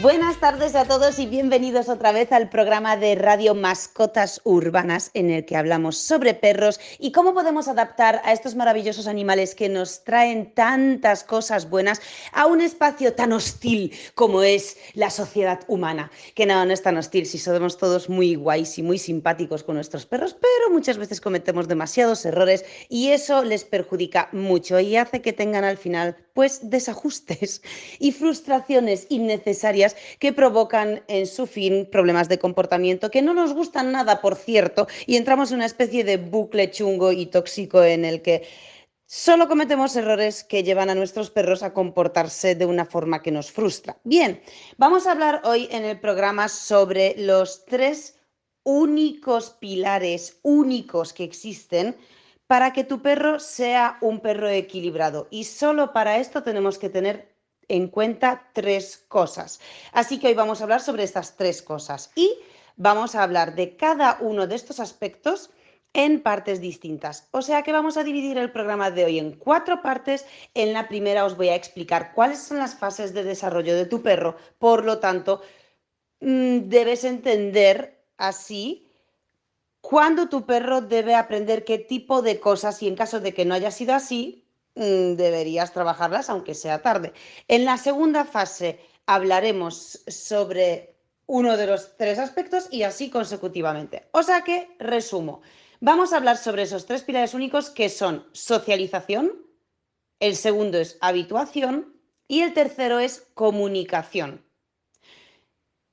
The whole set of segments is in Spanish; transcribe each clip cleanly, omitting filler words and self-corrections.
Buenas tardes a todos y bienvenidos otra vez al programa de Radio Mascotas Urbanas en el que hablamos sobre perros y cómo podemos adaptar a estos maravillosos animales que nos traen tantas cosas buenas a un espacio tan hostil como es la sociedad humana. Que no es tan hostil si somos todos muy guays y muy simpáticos con nuestros perros, pero muchas veces cometemos demasiados errores y eso les perjudica mucho y hace que tengan al final pues desajustes y frustraciones innecesarias que provocan en su fin problemas de comportamiento que no nos gustan nada, por cierto, y entramos en una especie de bucle chungo y tóxico en el que solo cometemos errores que llevan a nuestros perros a comportarse de una forma que nos frustra. Bien, vamos a hablar hoy en el programa sobre los tres únicos pilares únicos que existen para que tu perro sea un perro equilibrado. Y solo para esto tenemos que tener en cuenta tres cosas. Así que hoy vamos a hablar sobre estas tres cosas y vamos a hablar de cada uno de estos aspectos en partes distintas. O sea que vamos a dividir el programa de hoy en 4 partes. En la primera os voy a explicar cuáles son las fases de desarrollo de tu perro. Por lo tanto, debes entender así cuándo tu perro debe aprender qué tipo de cosas y en caso de que no haya sido así, deberías trabajarlas aunque sea tarde. En la segunda fase hablaremos sobre uno de los tres aspectos y así consecutivamente. O sea que, resumo, vamos a hablar sobre esos tres pilares únicos que son socialización, el segundo es habituación y el tercero es comunicación.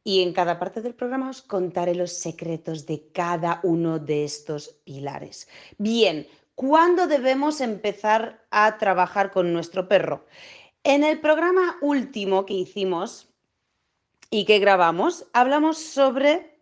Y en cada parte del programa os contaré los secretos de cada uno de estos pilares. Bien, ¿cuándo debemos empezar a trabajar con nuestro perro? En el programa último que hicimos y que grabamos, hablamos sobre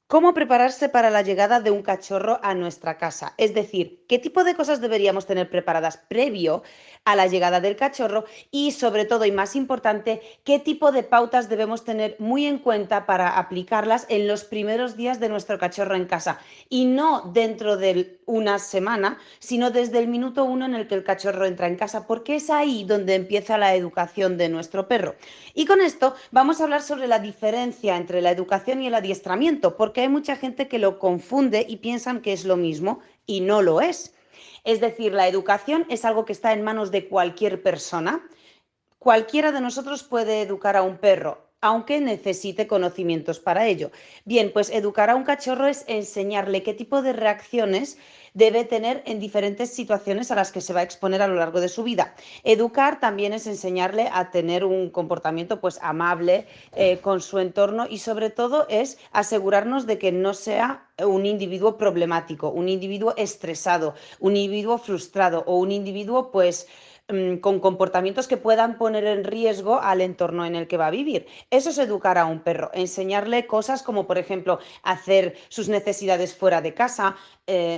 cómo prepararse para la llegada de un cachorro a nuestra casa. Es decir, qué tipo de cosas deberíamos tener preparadas previo a la llegada del cachorro y sobre todo y más importante, qué tipo de pautas debemos tener muy en cuenta para aplicarlas en los primeros días de nuestro cachorro en casa. Y no dentro de una semana, sino desde el minuto 1 en el que el cachorro entra en casa, porque es ahí donde empieza la educación de nuestro perro. Y con esto vamos a hablar sobre la diferencia entre la educación y el adiestramiento, porque hay mucha gente que lo confunde y piensan que es lo mismo y no lo es. Es decir, la educación es algo que está en manos de cualquier persona. Cualquiera de nosotros puede educar a un perro, aunque necesite conocimientos para ello. Bien, pues educar a un cachorro es enseñarle qué tipo de reacciones debe tener en diferentes situaciones a las que se va a exponer a lo largo de su vida. Educar también es enseñarle a tener un comportamiento pues amable con su entorno y sobre todo es asegurarnos de que no sea un individuo problemático, un individuo estresado, un individuo frustrado o un individuo pues con comportamientos que puedan poner en riesgo al entorno en el que va a vivir. Eso es educar a un perro, enseñarle cosas como, por ejemplo, hacer sus necesidades fuera de casa,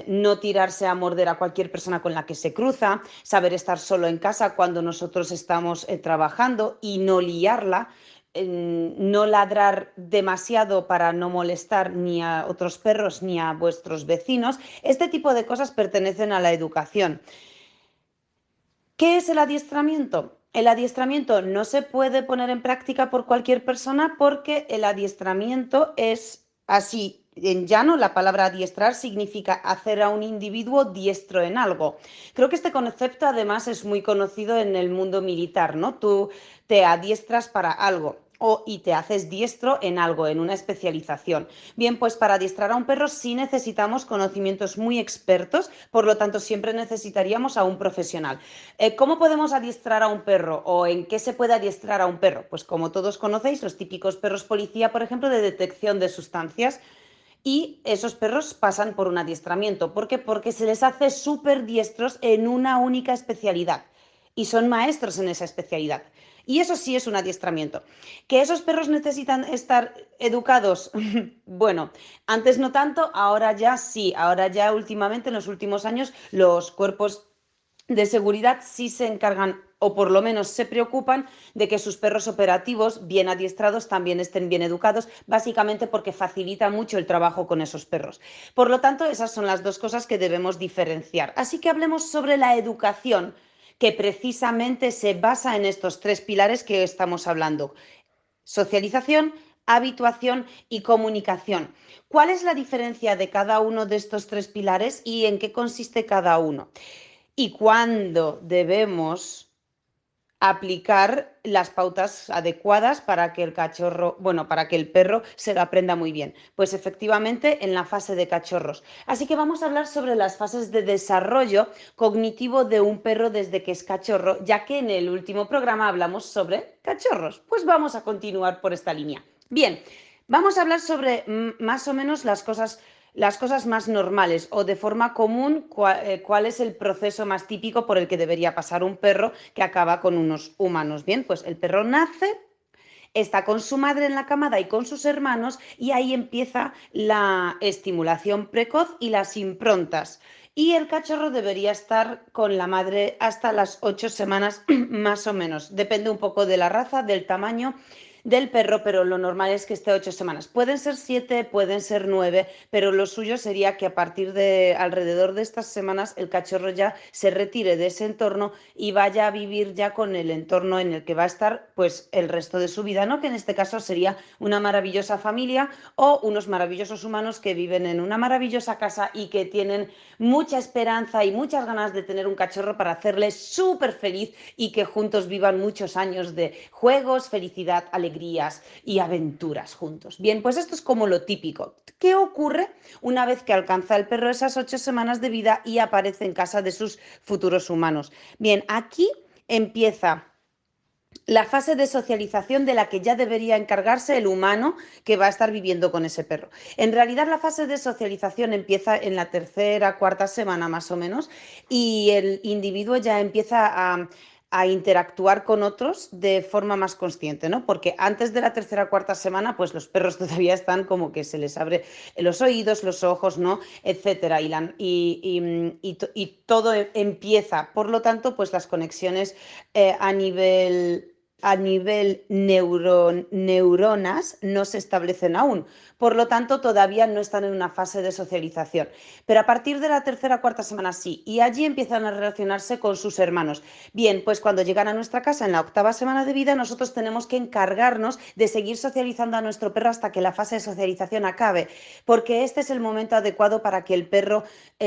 no tirarse a morder a cualquier persona con la que se cruza, saber estar solo en casa cuando nosotros estamos trabajando y no liarla. No ladrar demasiado para no molestar ni a otros perros ni a vuestros vecinos. Este tipo de cosas pertenecen a la educación. ¿Qué es el adiestramiento? El adiestramiento no se puede poner en práctica por cualquier persona porque el adiestramiento es así, en llano, la palabra adiestrar significa hacer a un individuo diestro en algo. Creo que este concepto además es muy conocido en el mundo militar, ¿no? Tú te adiestras para algo y te haces diestro en algo, en una especialización. Bien, pues para adiestrar a un perro sí necesitamos conocimientos muy expertos, por lo tanto siempre necesitaríamos a un profesional. ¿Cómo podemos adiestrar a un perro o en qué se puede adiestrar a un perro? Pues como todos conocéis, los típicos perros policía, por ejemplo, de detección de sustancias. Y esos perros pasan por un adiestramiento. ¿Por qué? Porque se les hace súper diestros en una única especialidad. Y son maestros en esa especialidad. Y eso sí es un adiestramiento. ¿Que esos perros necesitan estar educados? Bueno, antes no tanto, ahora ya sí. Ahora ya últimamente, en los últimos años, los cuerpos de seguridad sí se encargan o por lo menos se preocupan de que sus perros operativos, bien adiestrados, también estén bien educados, básicamente porque facilita mucho el trabajo con esos perros. Por lo tanto, esas son las dos cosas que debemos diferenciar. Así que hablemos sobre la educación, que precisamente se basa en estos tres pilares que estamos hablando. socialización, habituación y comunicación. ¿Cuál es la diferencia de cada uno de estos tres pilares y en qué consiste cada uno? ¿Y cuándo debemos aplicar las pautas adecuadas para que el cachorro, bueno, para que el perro se lo aprenda muy bien? Pues efectivamente en la fase de cachorros. Así que vamos a hablar sobre las fases de desarrollo cognitivo de un perro desde que es cachorro, ya que en el último programa hablamos sobre cachorros. Pues vamos a continuar por esta línea. Bien, vamos a hablar sobre más o menos las cosas más normales o de forma común, cuál es el proceso más típico por el que debería pasar un perro que acaba con unos humanos. Bien, pues el perro nace, está con su madre en la camada y con sus hermanos y ahí empieza la estimulación precoz y las improntas. Y el cachorro debería estar con la madre hasta las 8 semanas más o menos. Depende un poco de la raza, del tamaño del perro, pero lo normal es que esté 8 semanas. Pueden ser 7, pueden ser 9, pero lo suyo sería que a partir de alrededor de estas semanas el cachorro ya se retire de ese entorno y vaya a vivir ya con el entorno en el que va a estar pues el resto de su vida, ¿no? Que en este caso sería una maravillosa familia o unos maravillosos humanos que viven en una maravillosa casa y que tienen mucha esperanza y muchas ganas de tener un cachorro para hacerle súper feliz y que juntos vivan muchos años de juegos, felicidad, alegrías y aventuras juntos. Bien, pues esto es como lo típico. ¿Qué ocurre una vez que alcanza el perro esas 8 semanas de vida y aparece en casa de sus futuros humanos? Bien, aquí empieza la fase de socialización de la que ya debería encargarse el humano que va a estar viviendo con ese perro. En realidad la fase de socialización empieza en la tercera, cuarta semana más o menos y el individuo ya empieza a interactuar con otros de forma más consciente, ¿no? Porque antes de la tercera, cuarta semana, pues los perros todavía están como que se les abre los oídos, los ojos, ¿no? Etcétera. Y todo empieza. Por lo tanto, pues las conexiones a nivel neuronas no se establecen aún. Por lo tanto, todavía no están en una fase de socialización. Pero a partir de la tercera o cuarta semana sí, y allí empiezan a relacionarse con sus hermanos. Bien, pues cuando llegan a nuestra casa en la octava semana de vida, nosotros tenemos que encargarnos de seguir socializando a nuestro perro hasta que la fase de socialización acabe, porque este es el momento adecuado para que el perro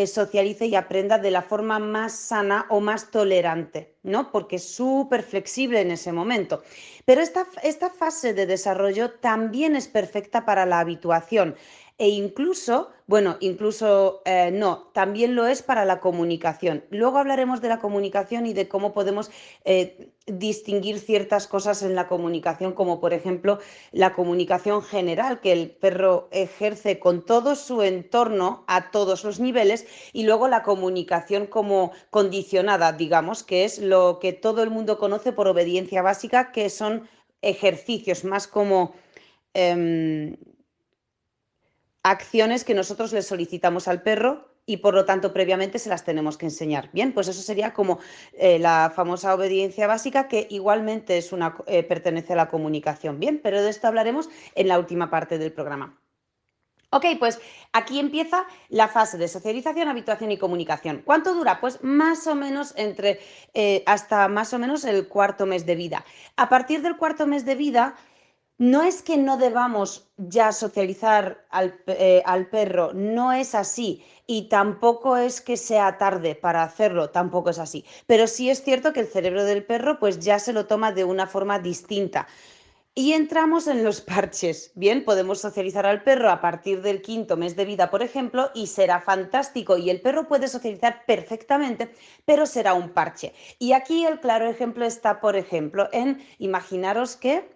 socialice y aprenda de la forma más sana o más tolerante, ¿no? Porque es súper flexible en ese momento. Pero esta fase de desarrollo también es perfecta para la habituación. E incluso, bueno, incluso no, también lo es para la comunicación. Luego hablaremos de la comunicación y de cómo podemos distinguir ciertas cosas en la comunicación, como por ejemplo la comunicación general que el perro ejerce con todo su entorno a todos los niveles y luego la comunicación como condicionada, digamos, que es lo que todo el mundo conoce por obediencia básica, que son ejercicios más como eh, acciones que nosotros le solicitamos al perro y por lo tanto previamente se las tenemos que enseñar. Bien, pues eso sería como la famosa obediencia básica que igualmente pertenece a la comunicación. Bien, pero de esto hablaremos en la última parte del programa. Ok, pues aquí empieza la fase de socialización, habituación y comunicación. ¿Cuánto dura? Pues más o menos hasta más o menos el cuarto mes de vida. A partir del cuarto mes de vida, no es que no debamos ya socializar al perro, no es así. Y tampoco es que sea tarde para hacerlo, tampoco es así. Pero sí es cierto que el cerebro del perro pues ya se lo toma de una forma distinta. Y entramos en los parches. Bien, podemos socializar al perro a partir del quinto mes de vida, por ejemplo, y será fantástico. Y el perro puede socializar perfectamente, pero será un parche. Y aquí el claro ejemplo está, por ejemplo, imaginaros que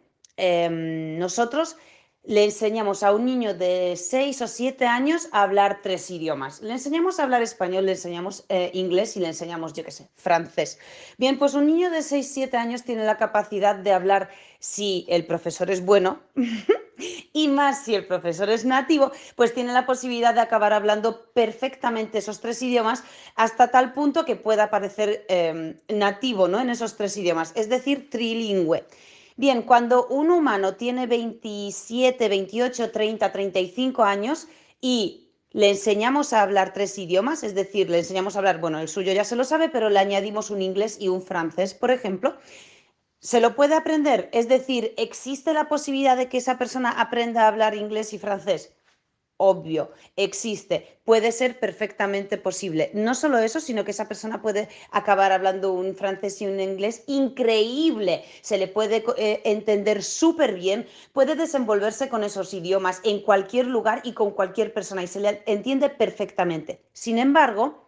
nosotros le enseñamos a un niño de 6 o 7 años a hablar 3 idiomas. Le enseñamos a hablar español, le enseñamos inglés y le enseñamos, yo qué sé, francés. Bien, pues un niño de 6 7 años tiene la capacidad de hablar, si el profesor es bueno, y más si el profesor es nativo, pues tiene la posibilidad de acabar hablando perfectamente esos 3 idiomas hasta tal punto que pueda parecer nativo, ¿no? En esos 3 idiomas, es decir, trilingüe. Bien, cuando un humano tiene 27, 28, 30, 35 años y le enseñamos a hablar 3 idiomas, es decir, le enseñamos a hablar, bueno, el suyo ya se lo sabe, pero le añadimos un inglés y un francés, por ejemplo, ¿Se lo puede aprender? Es decir, ¿existe la posibilidad de que esa persona aprenda a hablar inglés y francés? Obvio, existe, puede ser perfectamente posible. No solo eso, sino que esa persona puede acabar hablando un francés y un inglés increíble, se le puede entender súper bien, puede desenvolverse con esos idiomas en cualquier lugar y con cualquier persona y se le entiende perfectamente. Sin embargo,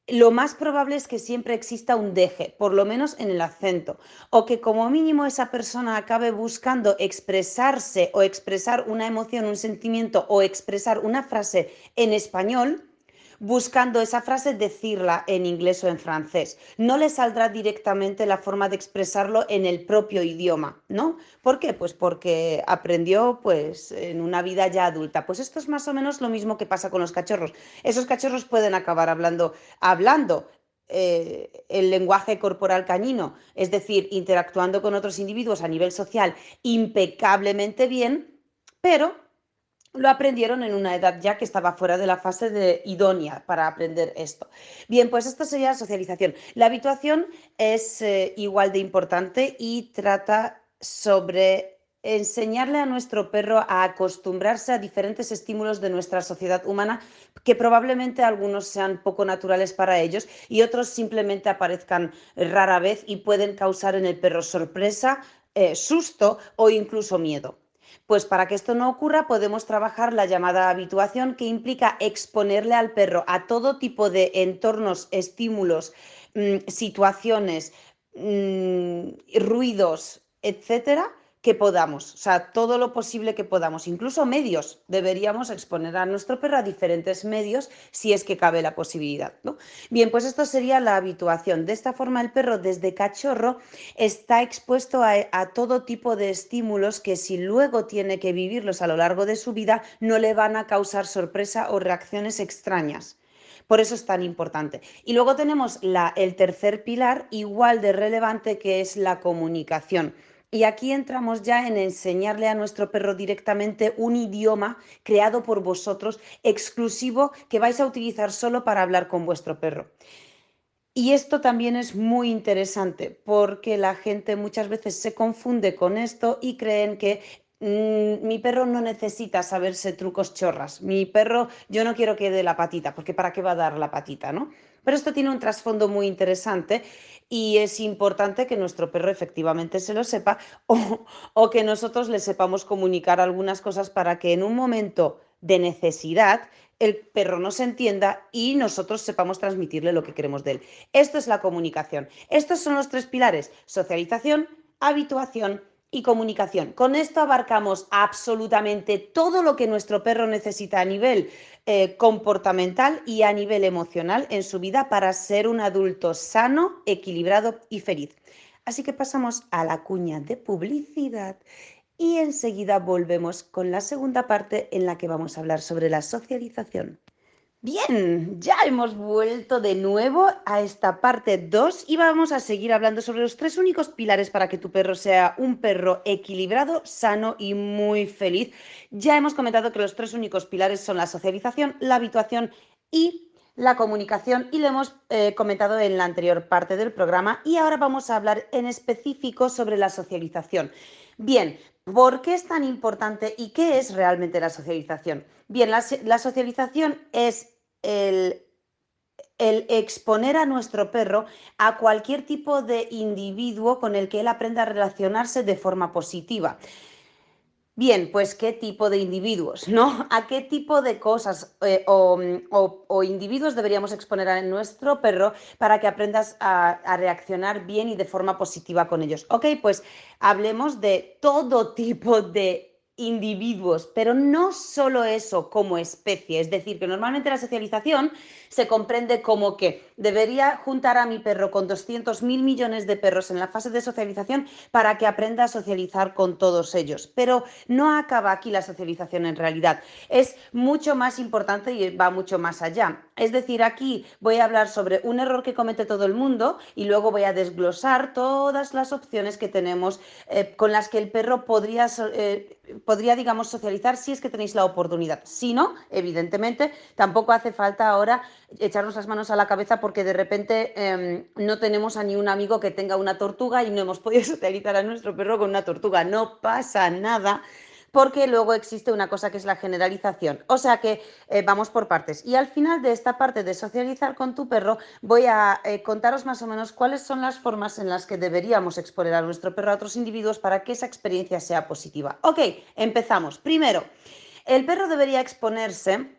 lo más probable es que siempre exista un deje, por lo menos en el acento, o que como mínimo esa persona acabe buscando expresarse o expresar una emoción, un sentimiento o expresar una frase en español, buscando esa frase decirla en inglés o en francés. No le saldrá directamente la forma de expresarlo en el propio idioma, ¿no? ¿Por qué? Pues porque aprendió pues en una vida ya adulta. Pues esto es más o menos lo mismo que pasa con los cachorros. Esos cachorros pueden acabar hablando el lenguaje corporal cañino, es decir, interactuando con otros individuos a nivel social impecablemente bien, pero lo aprendieron en una edad ya que estaba fuera de la fase de idónea para aprender esto. Bien, pues esto sería la socialización. La habituación es igual de importante y trata sobre enseñarle a nuestro perro a acostumbrarse a diferentes estímulos de nuestra sociedad humana que probablemente algunos sean poco naturales para ellos y otros simplemente aparezcan rara vez y pueden causar en el perro sorpresa, susto o incluso miedo. Pues para que esto no ocurra podemos trabajar la llamada habituación, que implica exponerle al perro a todo tipo de entornos, estímulos, situaciones, ruidos, etcétera, que podamos, o sea, todo lo posible que podamos, incluso medios. Deberíamos exponer a nuestro perro a diferentes medios si es que cabe la posibilidad, ¿no? Bien, pues esto sería la habituación. De esta forma el perro desde cachorro está expuesto a todo tipo de estímulos que si luego tiene que vivirlos a lo largo de su vida no le van a causar sorpresa o reacciones extrañas. Por eso es tan importante. Y luego tenemos el tercer pilar, igual de relevante, que es la comunicación. Y aquí entramos ya en enseñarle a nuestro perro directamente un idioma creado por vosotros, exclusivo, que vais a utilizar solo para hablar con vuestro perro. Y esto también es muy interesante porque la gente muchas veces se confunde con esto y creen que mi perro no necesita saberse trucos chorras. Mi perro, yo no quiero que dé la patita, porque ¿para qué va a dar la patita, no? Pero esto tiene un trasfondo muy interesante y es importante que nuestro perro efectivamente se lo sepa o que nosotros le sepamos comunicar algunas cosas para que en un momento de necesidad el perro nos entienda y nosotros sepamos transmitirle lo que queremos de él. Esto es la comunicación. Estos son los tres pilares: socialización, habituación y comunicación. Con esto abarcamos absolutamente todo lo que nuestro perro necesita a nivel comportamental y a nivel emocional en su vida para ser un adulto sano, equilibrado y feliz. Así que pasamos a la cuña de publicidad y enseguida volvemos con la segunda parte en la que vamos a hablar sobre la socialización. Bien, ya hemos vuelto de nuevo a esta parte 2 y vamos a seguir hablando sobre los tres únicos pilares para que tu perro sea un perro equilibrado, sano y muy feliz. Ya hemos comentado que los tres únicos pilares son la socialización, la habituación y la comunicación, y lo hemos comentado en la anterior parte del programa, y ahora vamos a hablar en específico sobre la socialización. Bien, ¿por qué es tan importante y qué es realmente la socialización? Bien, la socialización es el, el exponer a nuestro perro a cualquier tipo de individuo con el que él aprenda a relacionarse de forma positiva. Bien, pues qué tipo de individuos, ¿no? ¿A qué tipo de cosas o individuos deberíamos exponer a nuestro perro para que aprendas a reaccionar bien y de forma positiva con ellos? Ok, pues hablemos de todo tipo de individuos, pero no solo eso como especie. Es decir, que normalmente la socialización se comprende como que debería juntar a mi perro con 200.000 millones de perros en la fase de socialización para que aprenda a socializar con todos ellos. Pero no acaba aquí la socialización en realidad. Es mucho más importante y va mucho más allá. Es decir, aquí voy a hablar sobre un error que comete todo el mundo y luego voy a desglosar todas las opciones que tenemos con las que el perro podría podría, digamos, socializar si es que tenéis la oportunidad. Si no, evidentemente, tampoco hace falta ahora echarnos las manos a la cabeza porque de repente no tenemos a ni un amigo que tenga una tortuga y no hemos podido socializar a nuestro perro con una tortuga. No pasa nada porque luego existe una cosa que es la generalización. O sea que vamos por partes. Y al final de esta parte de socializar con tu perro, voy a contaros más o menos cuáles son las formas en las que deberíamos exponer a nuestro perro a otros individuos para que esa experiencia sea positiva. Ok, empezamos. Primero, el perro debería exponerse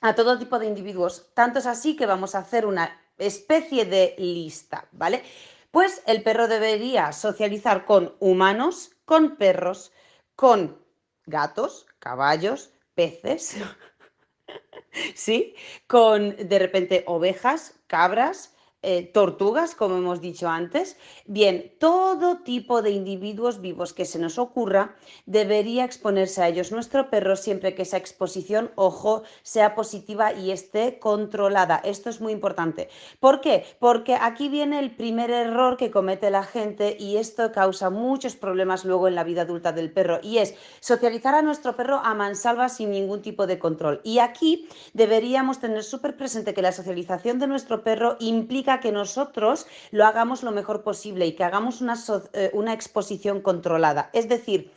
a todo tipo de individuos. Tanto es así que vamos a hacer una especie de lista, ¿vale? Pues el perro debería socializar con humanos, con perros, con gatos, caballos, peces, ¿sí? Con de repente ovejas, cabras, tortugas, como hemos dicho antes. Bien, todo tipo de individuos vivos que se nos ocurra debería exponerse a ellos nuestro perro siempre que esa exposición, ojo, sea positiva y esté controlada. Esto es muy importante. ¿Por qué? Porque aquí viene el primer error que comete la gente y esto causa muchos problemas luego en la vida adulta del perro y es socializar a nuestro perro a mansalva sin ningún tipo de control. Y aquí deberíamos tener súper presente que la socialización de nuestro perro implica que nosotros lo hagamos lo mejor posible y que hagamos una exposición controlada. Es decir,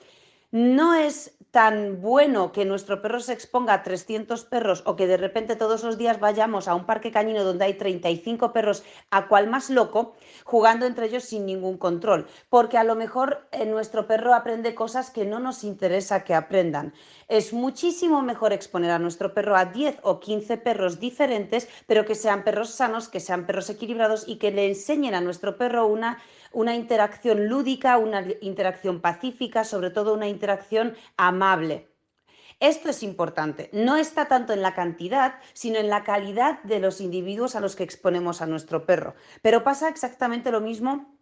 no es tan bueno que nuestro perro se exponga a 300 perros o que de repente todos los días vayamos a un parque cañino donde hay 35 perros a cual más loco, jugando entre ellos sin ningún control, porque a lo mejor nuestro perro aprende cosas que no nos interesa que aprendan. Es muchísimo mejor exponer a nuestro perro a 10 o 15 perros diferentes, pero que sean perros sanos, que sean perros equilibrados y que le enseñen a nuestro perro una interacción lúdica, una interacción pacífica, sobre todo una interacción amable. Esto es importante. No está tanto en la cantidad, sino en la calidad de los individuos a los que exponemos a nuestro perro. Pero pasa exactamente lo mismo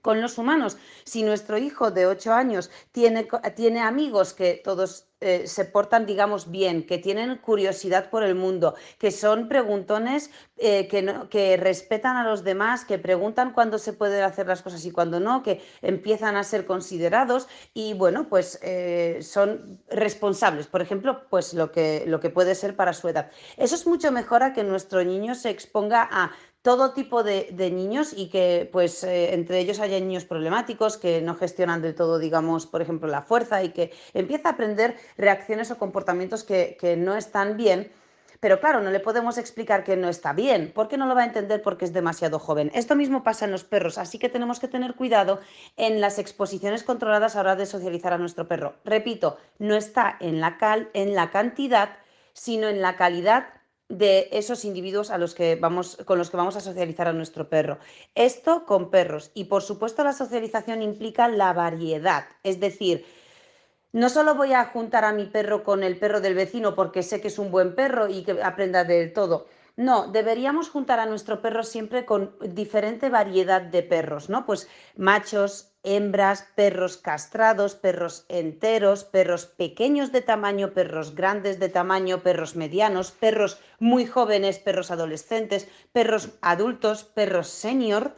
con los humanos. Si nuestro hijo de 8 años tiene amigos que todos se portan, digamos, bien, que tienen curiosidad por el mundo, que son preguntones, que respetan a los demás, que preguntan cuándo se pueden hacer las cosas y cuándo no, que empiezan a ser considerados y, bueno, pues son responsables, por ejemplo, pues lo que puede ser para su edad. Eso es mucho mejor a que nuestro niño se exponga a todo tipo de niños y que pues entre ellos haya niños problemáticos que no gestionan del todo, digamos, por ejemplo, la fuerza y que empieza a aprender reacciones o comportamientos que no están bien. Pero claro, no le podemos explicar que no está bien, porque no lo va a entender porque es demasiado joven. Esto mismo pasa en los perros, así que tenemos que tener cuidado en las exposiciones controladas a la hora de socializar a nuestro perro. Repito, no está en la cantidad, sino en la calidad de esos individuos con los que vamos a socializar a nuestro perro. Esto con perros. Y por supuesto la socialización implica la variedad. Es decir, no solo voy a juntar a mi perro con el perro del vecino porque sé que es un buen perro y que aprenda del todo. No, deberíamos juntar a nuestro perro siempre con diferente variedad de perros, ¿no? Pues machos, hembras, perros castrados, perros enteros, perros pequeños de tamaño, perros grandes de tamaño, perros medianos, perros muy jóvenes, perros adolescentes, perros adultos, perros senior.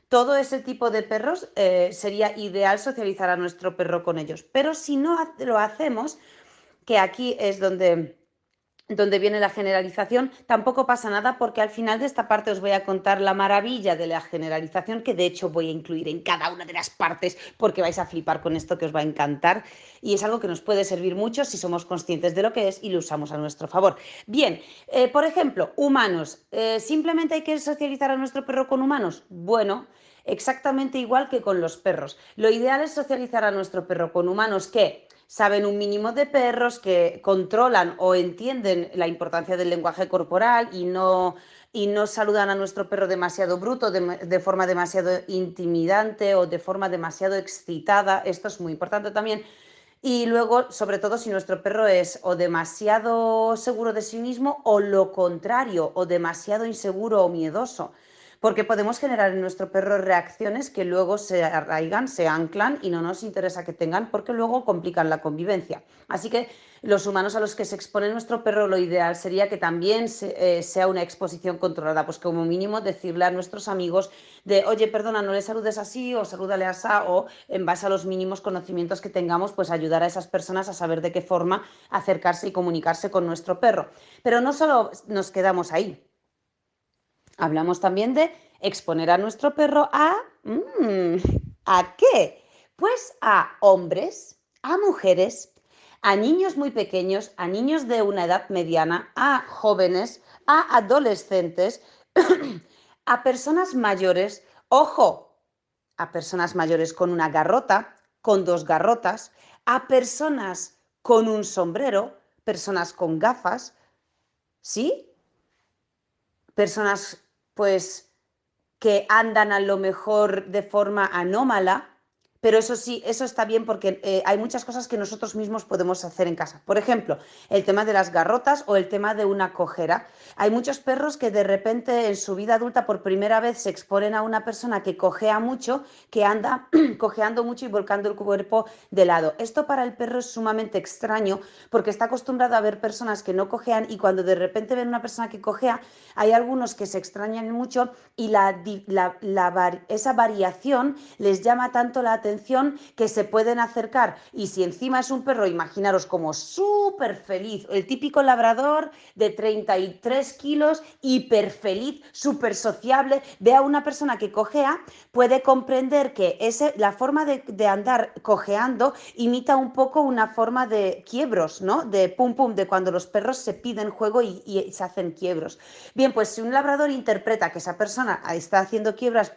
Todo ese tipo de perros sería ideal socializar a nuestro perro con ellos. Pero si no lo hacemos, que aquí es donde viene la generalización, tampoco pasa nada porque al final de esta parte os voy a contar la maravilla de la generalización que de hecho voy a incluir en cada una de las partes porque vais a flipar con esto que os va a encantar y es algo que nos puede servir mucho si somos conscientes de lo que es y lo usamos a nuestro favor. Bien, por ejemplo, humanos. ¿Simplemente hay que socializar a nuestro perro con humanos? Bueno, exactamente igual que con los perros. Lo ideal es socializar a nuestro perro con humanos que saben un mínimo de perros, que controlan o entienden la importancia del lenguaje corporal y no saludan a nuestro perro demasiado bruto, de forma demasiado intimidante o de forma demasiado excitada. Esto es muy importante también. Y luego, sobre todo, si nuestro perro es o demasiado seguro de sí mismo o lo contrario, o demasiado inseguro o miedoso. porque podemos generar en nuestro perro reacciones que luego se arraigan, se anclan y no nos interesa que tengan porque luego complican la convivencia. Así que los humanos a los que se expone nuestro perro, lo ideal sería que también sea una exposición controlada, pues como mínimo decirle a nuestros amigos de, oye, perdona, no le saludes así o salúdale así, o en base a los mínimos conocimientos que tengamos, pues ayudar a esas personas a saber de qué forma acercarse y comunicarse con nuestro perro. Pero no solo nos quedamos ahí. Hablamos también de exponer a nuestro perro a... ¿A qué? Pues a hombres, a mujeres, a niños muy pequeños, a niños de una edad mediana, a jóvenes, a adolescentes, a personas mayores, ojo, a personas mayores con una garrota, con dos garrotas, a personas con un sombrero, personas con gafas, ¿sí? Personas, pues, que andan a lo mejor de forma anómala, pero eso sí, eso está bien porque hay muchas cosas que nosotros mismos podemos hacer en casa. Por ejemplo, el tema de las garrotas o el tema de una cojera. Hay muchos perros que de repente en su vida adulta por primera vez se exponen a una persona que cojea mucho, que anda cojeando mucho y volcando el cuerpo de lado. Esto para el perro es sumamente extraño porque está acostumbrado a ver personas que no cojean y cuando de repente ven una persona que cojea, hay algunos que se extrañan mucho y esa variación les llama tanto la atención que se pueden acercar. Y si encima es un perro, imaginaros como súper feliz, el típico labrador de 33 kilos, hiper feliz, súper sociable, ve a una persona que cojea, puede comprender que la forma de andar cojeando imita un poco una forma de quiebros, ¿no? De pum pum, de cuando los perros se piden juego y se hacen quiebros. Bien, pues si un labrador interpreta que esa persona está haciendo quiebras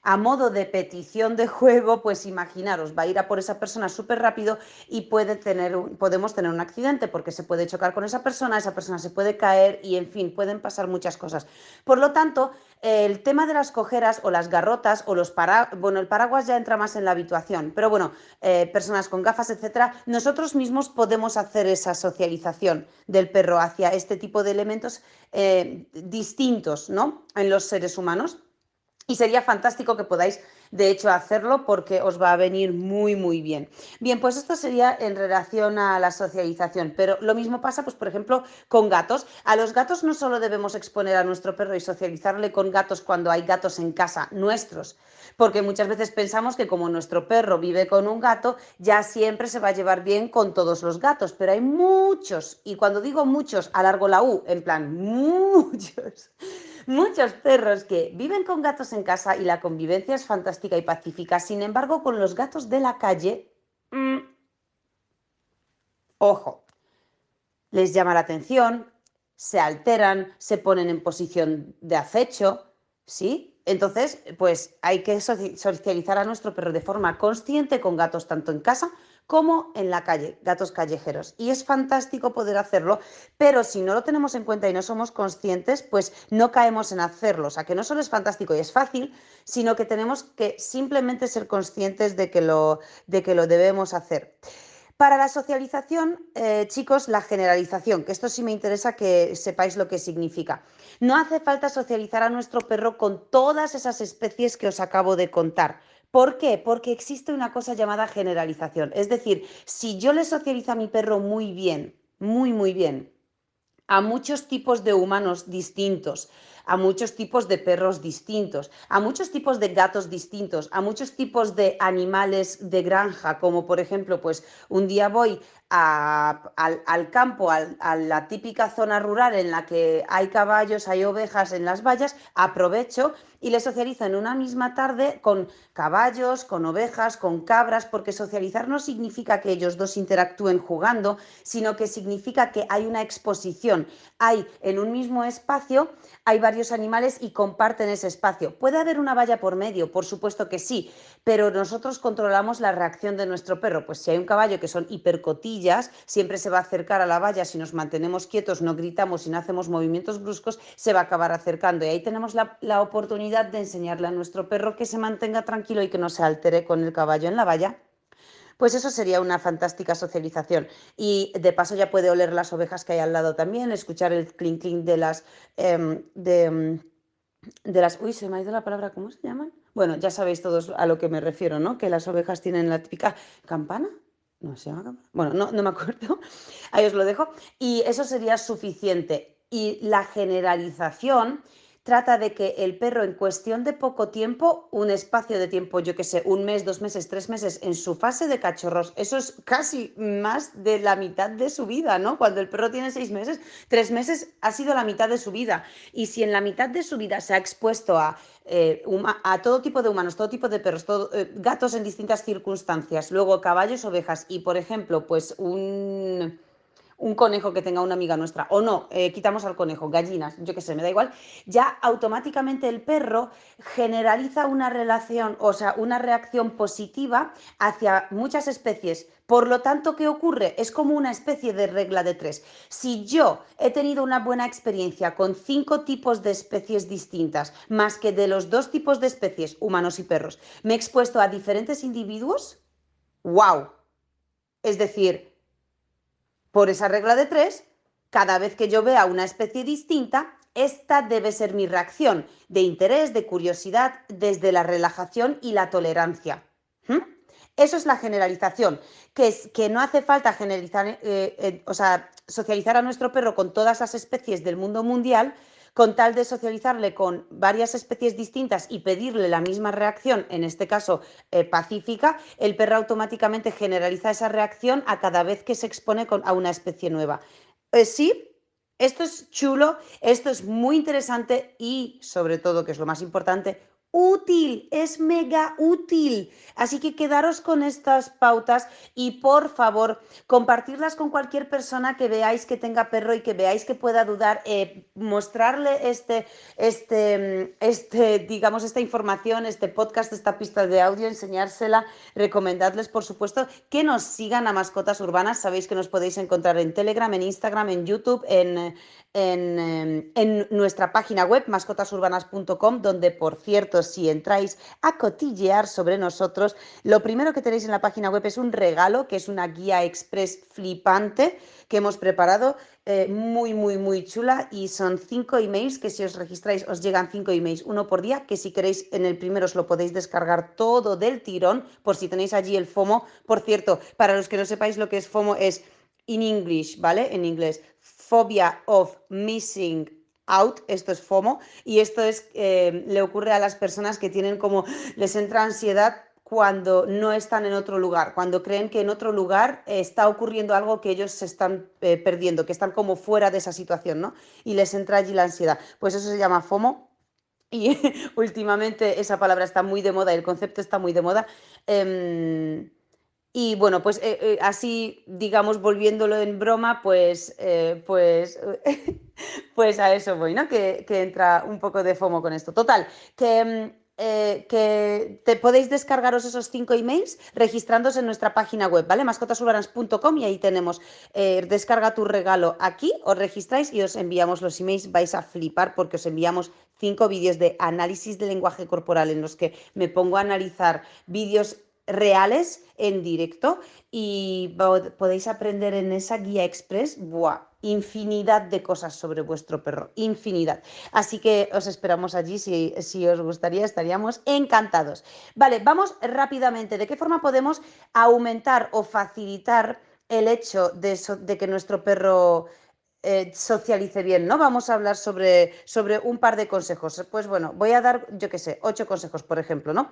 a modo de petición de juego, pues imaginaros, va a ir a por esa persona súper rápido y podemos tener un accidente porque se puede chocar con esa persona se puede caer y, en fin, pueden pasar muchas cosas. Por lo tanto, el tema de las cojeras o las garrotas o bueno, el paraguas ya entra más en la habituación, pero bueno, personas con gafas, etcétera, nosotros mismos podemos hacer esa socialización del perro hacia este tipo de elementos distintos, ¿no? En los seres humanos. Y sería fantástico que podáis, de hecho, hacerlo porque os va a venir muy, muy bien. Bien, pues esto sería en relación a la socialización, pero lo mismo pasa, pues, por ejemplo, con gatos. A los gatos no solo debemos exponer a nuestro perro y socializarle con gatos cuando hay gatos en casa nuestros, porque muchas veces pensamos que como nuestro perro vive con un gato, ya siempre se va a llevar bien con todos los gatos, pero hay muchos, y cuando digo muchos, alargo la U, en plan, muchos perros que viven con gatos en casa y la convivencia es fantástica y pacífica. Sin embargo, con los gatos de la calle, ojo, les llama la atención, se alteran, se ponen en posición de acecho, ¿sí? Entonces, pues hay que socializar a nuestro perro de forma consciente con gatos tanto en casa como en la calle, gatos callejeros. Y es fantástico poder hacerlo, pero si no lo tenemos en cuenta y no somos conscientes, pues no caemos en hacerlo. O sea, que no solo es fantástico y es fácil, sino que tenemos que simplemente ser conscientes de que lo debemos hacer. Para la socialización, chicos, la generalización, que esto sí me interesa que sepáis lo que significa. No hace falta socializar a nuestro perro con todas esas especies que os acabo de contar. ¿Por qué? Porque existe una cosa llamada generalización. Es decir, si yo le socializo a mi perro muy bien, muy, muy bien, a muchos tipos de humanos distintos, a muchos tipos de perros distintos, a muchos tipos de gatos distintos, a muchos tipos de animales de granja, como por ejemplo, pues un día voy al campo, a la típica zona rural en la que hay caballos, hay ovejas en las vallas, aprovecho y les socializo en una misma tarde con caballos, con ovejas, con cabras, porque socializar no significa que ellos dos interactúen jugando, sino que significa que hay una exposición. Hay en un mismo espacio, hay varios animales y comparten ese espacio. ¿Puede haber una valla por medio? Por supuesto que sí, pero nosotros controlamos la reacción de nuestro perro. Pues si hay un caballo que son hipercotillas, siempre se va a acercar a la valla. Si nos mantenemos quietos, no gritamos y no hacemos movimientos bruscos, se va a acabar acercando. Y ahí tenemos la oportunidad de enseñarle a nuestro perro que se mantenga tranquilo y que no se altere con el caballo en la valla. Pues eso sería una fantástica socialización. Y de paso ya puede oler las ovejas que hay al lado también, escuchar el clink clink de las Uy, se me ha ido la palabra, ¿cómo se llaman? Bueno, ya sabéis todos a lo que me refiero, ¿no? Que las ovejas tienen la típica campana. No se llama campana. Bueno, no me acuerdo. Ahí os lo dejo. Y eso sería suficiente. Y la generalización trata de que el perro en cuestión de poco tiempo, un espacio de tiempo, yo qué sé, un mes, 2 meses, 3 meses, en su fase de cachorros, eso es casi más de la mitad de su vida, ¿no? Cuando el perro tiene 6 meses, 3 meses ha sido la mitad de su vida. Y si en la mitad de su vida se ha expuesto a todo tipo de humanos, todo tipo de perros, gatos en distintas circunstancias, luego caballos, ovejas y, por ejemplo, pues un conejo que tenga una amiga nuestra, o no, quitamos al conejo, gallinas, yo qué sé, me da igual, ya automáticamente el perro generaliza una relación, o sea, una reacción positiva hacia muchas especies. Por lo tanto, ¿qué ocurre? Es como una especie de regla de tres. Si yo he tenido una buena experiencia con 5 tipos de especies distintas, más que de los 2 tipos de especies, humanos y perros, me he expuesto a diferentes individuos, ¡wow! Es decir, por esa regla de tres, cada vez que yo vea una especie distinta, esta debe ser mi reacción de interés, de curiosidad, desde la relajación y la tolerancia. ¿Mm? Eso es la generalización, que es que no hace falta generalizar, o sea, socializar a nuestro perro con todas las especies del mundo mundial, con tal de socializarle con varias especies distintas y pedirle la misma reacción, en este caso pacífica, el perro automáticamente generaliza esa reacción a cada vez que se expone a una especie nueva. Sí, esto es chulo, esto es muy interesante y, sobre todo, que es lo más importante, útil, es mega útil. Así que quedaros con estas pautas y por favor compartirlas con cualquier persona que veáis que tenga perro y que veáis que pueda dudar, mostrarle digamos, esta información, este podcast, esta pista de audio, enseñársela, recomendadles, por supuesto, que nos sigan a Mascotas Urbanas. Sabéis que nos podéis encontrar en Telegram, en Instagram, en YouTube, en nuestra página web, mascotasurbanas.com, donde, por cierto, si entráis a cotillear sobre nosotros, lo primero que tenéis en la página web es un regalo, que es una guía express flipante que hemos preparado, muy, muy, muy chula, y son 5 emails que si os registráis os llegan 5 emails, uno por día, que si queréis en el primero os lo podéis descargar todo del tirón, por si tenéis allí el FOMO. Por cierto, para los que no sepáis lo que es FOMO, es in English, ¿vale? En inglés, Phobia of Missing Out, esto es FOMO, y esto le ocurre a las personas que tienen como, les entra ansiedad cuando no están en otro lugar, cuando creen que en otro lugar está ocurriendo algo que ellos se están perdiendo, que están como fuera de esa situación, ¿no? Y les entra allí la ansiedad. Pues eso se llama FOMO. Y últimamente esa palabra está muy de moda, el concepto está muy de moda. Y bueno, pues así, digamos, volviéndolo en broma, pues a eso voy, ¿no? Que entra un poco de FOMO con esto. Total, que te podéis descargaros esos 5 emails registrándose en nuestra página web, ¿vale? mascotasurbanas.com, y ahí tenemos, descarga tu regalo aquí, os registráis y os enviamos los emails. Vais a flipar porque os enviamos 5 vídeos de análisis de lenguaje corporal en los que me pongo a analizar vídeos reales en directo, y podéis aprender en esa guía express, ¡buah!, infinidad de cosas sobre vuestro perro, infinidad. Así que os esperamos allí, si os gustaría, estaríamos encantados. Vale, vamos rápidamente. ¿De qué forma podemos aumentar o facilitar el hecho de que nuestro perro socialice bien, ¿no? Vamos a hablar sobre un par de consejos. Pues bueno, voy a dar, yo qué sé, 8 consejos, por ejemplo, ¿no?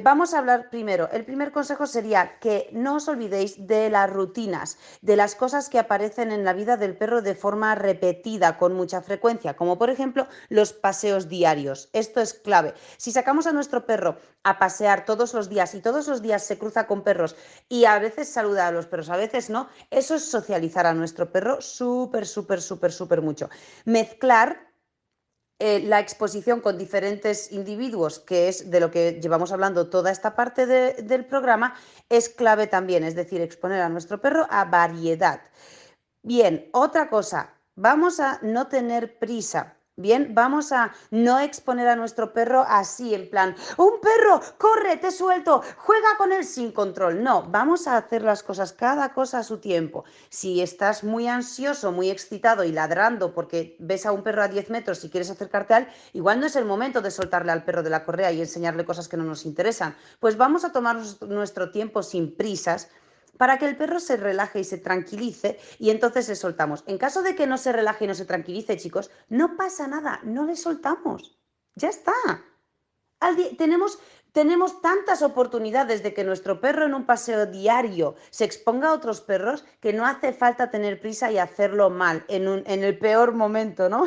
Vamos a hablar primero. El primer consejo sería que no os olvidéis de las rutinas, de las cosas que aparecen en la vida del perro de forma repetida, con mucha frecuencia, como por ejemplo los paseos diarios. Esto es clave. Si sacamos a nuestro perro a pasear todos los días y todos los días se cruza con perros y a veces saluda a los perros, a veces no, eso es socializar a nuestro perro súper, súper, súper, súper mucho. Mezclar la exposición con diferentes individuos, que es de lo que llevamos hablando toda esta parte del programa, es clave también, es decir, exponer a nuestro perro a variedad. Bien, otra cosa, vamos a no tener prisa. Bien, vamos a no exponer a nuestro perro así, en plan, un perro, corre, te suelto, juega con él sin control. No, vamos a hacer las cosas, cada cosa a su tiempo. Si estás muy ansioso, muy excitado y ladrando porque ves a un perro a 10 metros y quieres acercarte a él, igual no es el momento de soltarle al perro de la correa y enseñarle cosas que no nos interesan. Pues vamos a tomar nuestro tiempo sin prisas para que el perro se relaje y se tranquilice y entonces le soltamos. En caso de que no se relaje y no se tranquilice, chicos, no pasa nada, no le soltamos. Ya está. Tenemos tantas oportunidades de que nuestro perro en un paseo diario se exponga a otros perros que no hace falta tener prisa y hacerlo mal en el peor momento, ¿no?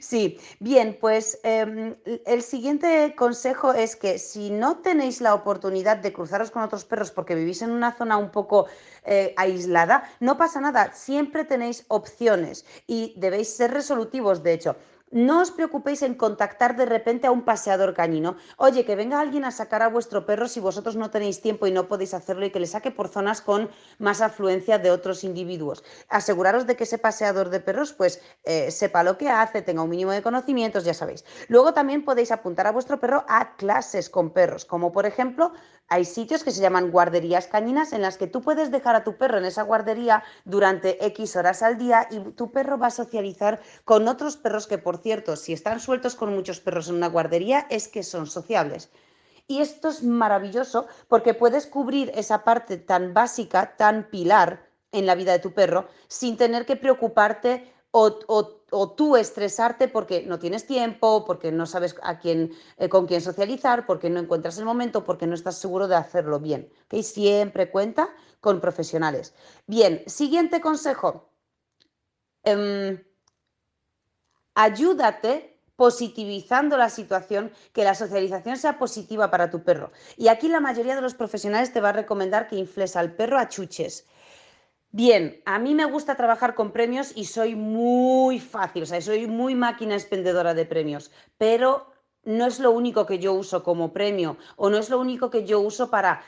Sí, bien, pues el siguiente consejo es que si no tenéis la oportunidad de cruzaros con otros perros porque vivís en una zona un poco aislada, no pasa nada, siempre tenéis opciones y debéis ser resolutivos, de hecho. No os preocupéis en contactar de repente a un paseador canino. Oye, que venga alguien a sacar a vuestro perro si vosotros no tenéis tiempo y no podéis hacerlo y que le saque por zonas con más afluencia de otros individuos. Aseguraros de que ese paseador de perros pues sepa lo que hace, tenga un mínimo de conocimientos, ya sabéis. Luego también podéis apuntar a vuestro perro a clases con perros, como por ejemplo hay sitios que se llaman guarderías caninas en las que tú puedes dejar a tu perro en esa guardería durante X horas al día y tu perro va a socializar con otros perros que, por cierto, si están sueltos con muchos perros en una guardería, es que son sociables. Y esto es maravilloso porque puedes cubrir esa parte tan básica, tan pilar en la vida de tu perro, sin tener que preocuparte o tú estresarte porque no tienes tiempo, porque no sabes con quién socializar, porque no encuentras el momento, porque no estás seguro de hacerlo bien. ¿Okay? Siempre cuenta con profesionales. Bien, siguiente consejo. Ayúdate positivizando la situación, que la socialización sea positiva para tu perro. Y aquí la mayoría de los profesionales te va a recomendar que infles al perro a chuches. Bien, a mí me gusta trabajar con premios y soy muy fácil, o sea, soy muy máquina expendedora de premios, pero no es lo único que yo uso como premio o no es lo único que yo uso para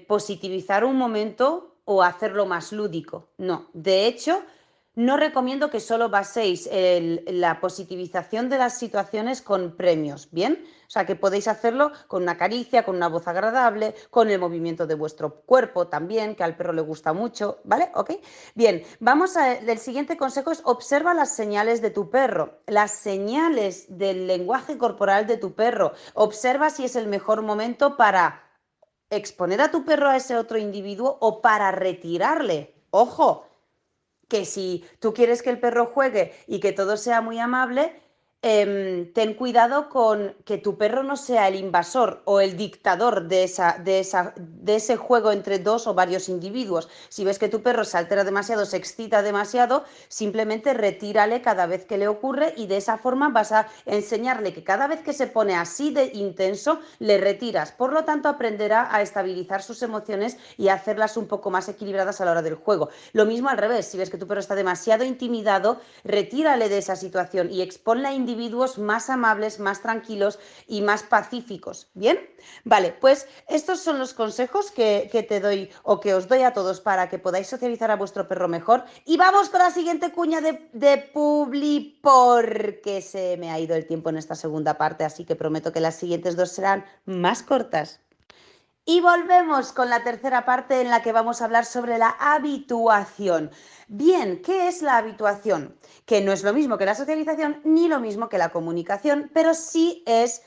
positivizar un momento o hacerlo más lúdico. No, de hecho, no recomiendo que solo baséis la positivización de las situaciones con premios, ¿bien? O sea, que podéis hacerlo con una caricia, con una voz agradable, con el movimiento de vuestro cuerpo también, que al perro le gusta mucho, ¿vale? ¿Ok? Bien, el siguiente consejo es observa las señales de tu perro, las señales del lenguaje corporal de tu perro. Observa si es el mejor momento para exponer a tu perro a ese otro individuo o para retirarle. Ojo, que si tú quieres que el perro juegue y que todo sea muy amable, ten cuidado con que tu perro no sea el invasor o el dictador de ese juego entre dos o varios individuos. Si ves que tu perro se altera demasiado, se excita demasiado, simplemente retírale cada vez que le ocurre y de esa forma vas a enseñarle que cada vez que se pone así de intenso, le retiras. Por lo tanto, aprenderá a estabilizar sus emociones y a hacerlas un poco más equilibradas a la hora del juego. Lo mismo al revés, si ves que tu perro está demasiado intimidado, retírale de esa situación y exponle a individuos más amables, más tranquilos y más pacíficos. ¿Bien? Vale, pues estos son los consejos que te doy o que os doy a todos para que podáis socializar a vuestro perro mejor. Y vamos con la siguiente cuña de Publi porque se me ha ido el tiempo en esta segunda parte, así que prometo que las siguientes dos serán más cortas. Y volvemos con la tercera parte en la que vamos a hablar sobre la habituación. Bien, ¿qué es la habituación? Que no es lo mismo que la socialización ni lo mismo que la comunicación, pero sí es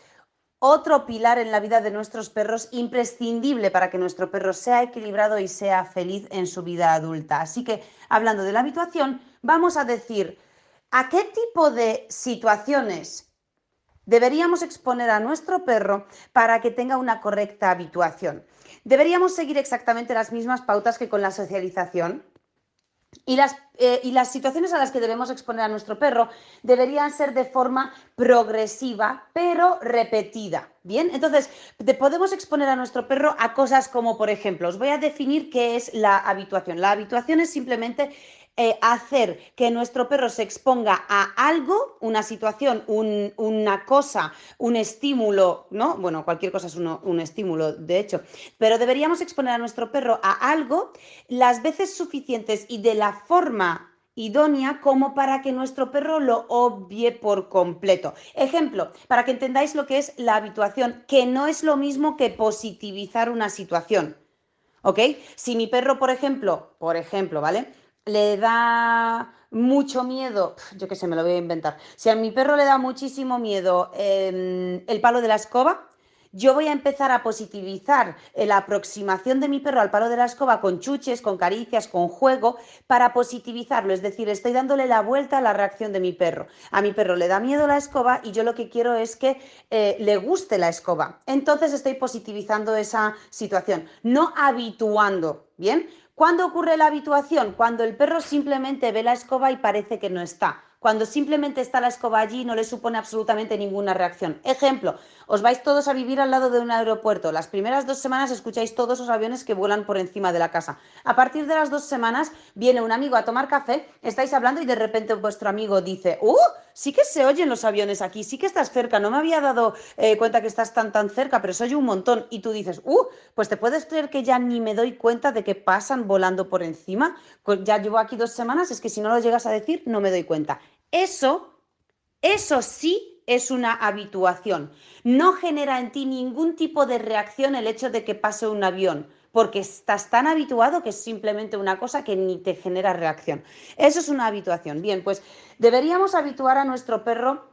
otro pilar en la vida de nuestros perros imprescindible para que nuestro perro sea equilibrado y sea feliz en su vida adulta. Así que, hablando de la habituación, vamos a decir a qué tipo de situaciones deberíamos exponer a nuestro perro para que tenga una correcta habituación. Deberíamos seguir exactamente las mismas pautas que con la socialización. Y las situaciones a las que debemos exponer a nuestro perro deberían ser de forma progresiva, pero repetida. Bien, entonces podemos exponer a nuestro perro a cosas como, por ejemplo, os voy a definir qué es la habituación. La habituación es simplemente hacer que nuestro perro se exponga a algo, una situación, una cosa, un estímulo, ¿no? Bueno, cualquier cosa es un estímulo, de hecho, pero deberíamos exponer a nuestro perro a algo las veces suficientes y de la forma idónea como para que nuestro perro lo obvie por completo. Ejemplo, para que entendáis lo que es la habituación, que no es lo mismo que positivizar una situación. ¿Ok? Si mi perro, por ejemplo, ¿vale? Le da mucho miedo, yo qué sé, me lo voy a inventar. Si a mi perro le da muchísimo miedo el palo de la escoba, yo voy a empezar a positivizar la aproximación de mi perro al palo de la escoba con chuches, con caricias, con juego, para positivizarlo. Es decir, estoy dándole la vuelta a la reacción de mi perro. A mi perro le da miedo la escoba y yo lo que quiero es que le guste la escoba. Entonces estoy positivizando esa situación, no habituando. ¿Bien? ¿Cuándo ocurre la habituación? Cuando el perro simplemente ve la escoba y parece que no está. Cuando simplemente está la escoba allí, no le supone absolutamente ninguna reacción. Ejemplo, os vais todos a vivir al lado de un aeropuerto. Las primeras 2 semanas escucháis todos los aviones que vuelan por encima de la casa. A partir de las 2 semanas viene un amigo a tomar café, estáis hablando y de repente vuestro amigo dice, sí que se oyen los aviones aquí, sí que estás cerca, no me había dado cuenta que estás tan cerca, pero se oye un montón. Y tú dices, pues te puedes creer que ya ni me doy cuenta de que pasan volando por encima. Pues ya llevo aquí 2 semanas, es que si no lo llegas a decir, no me doy cuenta. Eso sí es una habituación. No genera en ti ningún tipo de reacción el hecho de que pase un avión, porque estás tan habituado que es simplemente una cosa que ni te genera reacción. Eso es una habituación. Bien, pues deberíamos habituar a nuestro perro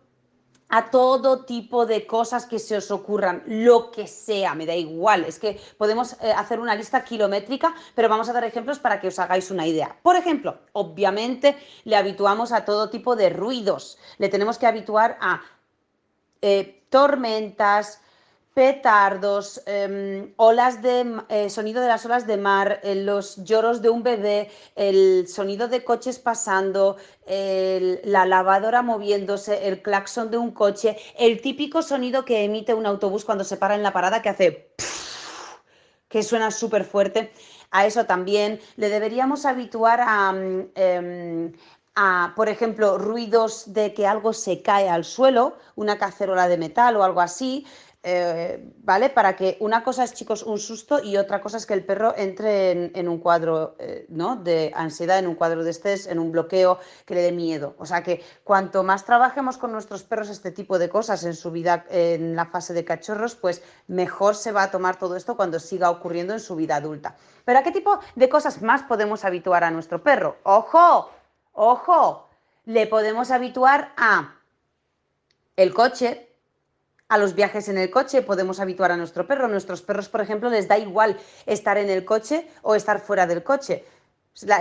a todo tipo de cosas que se os ocurran, lo que sea, me da igual. Es que podemos hacer una lista kilométrica, pero vamos a dar ejemplos para que os hagáis una idea. Por ejemplo, obviamente le habituamos a todo tipo de ruidos. Le tenemos que habituar a tormentas, petardos, olas de sonido de las olas de mar, los lloros de un bebé, el sonido de coches pasando, la lavadora moviéndose, el claxon de un coche, el típico sonido que emite un autobús cuando se para en la parada que hace que suena súper fuerte. A eso también le deberíamos habituar por ejemplo, ruidos de que algo se cae al suelo, una cacerola de metal o algo así, ¿vale? Para que una cosa es, chicos, un susto y otra cosa es que el perro entre en un cuadro, ¿no? De ansiedad, en un cuadro de estrés, en un bloqueo, que le dé miedo. O sea que cuanto más trabajemos con nuestros perros este tipo de cosas en su vida, en la fase de cachorros, pues mejor se va a tomar todo esto cuando siga ocurriendo en su vida adulta. Pero ¿a qué tipo de cosas más podemos habituar a nuestro perro? ¡Ojo! ¡Ojo! Le podemos habituar a el coche, a los viajes en el coche, podemos habituar a nuestro perro. Nuestros perros, por ejemplo, les da igual estar en el coche o estar fuera del coche.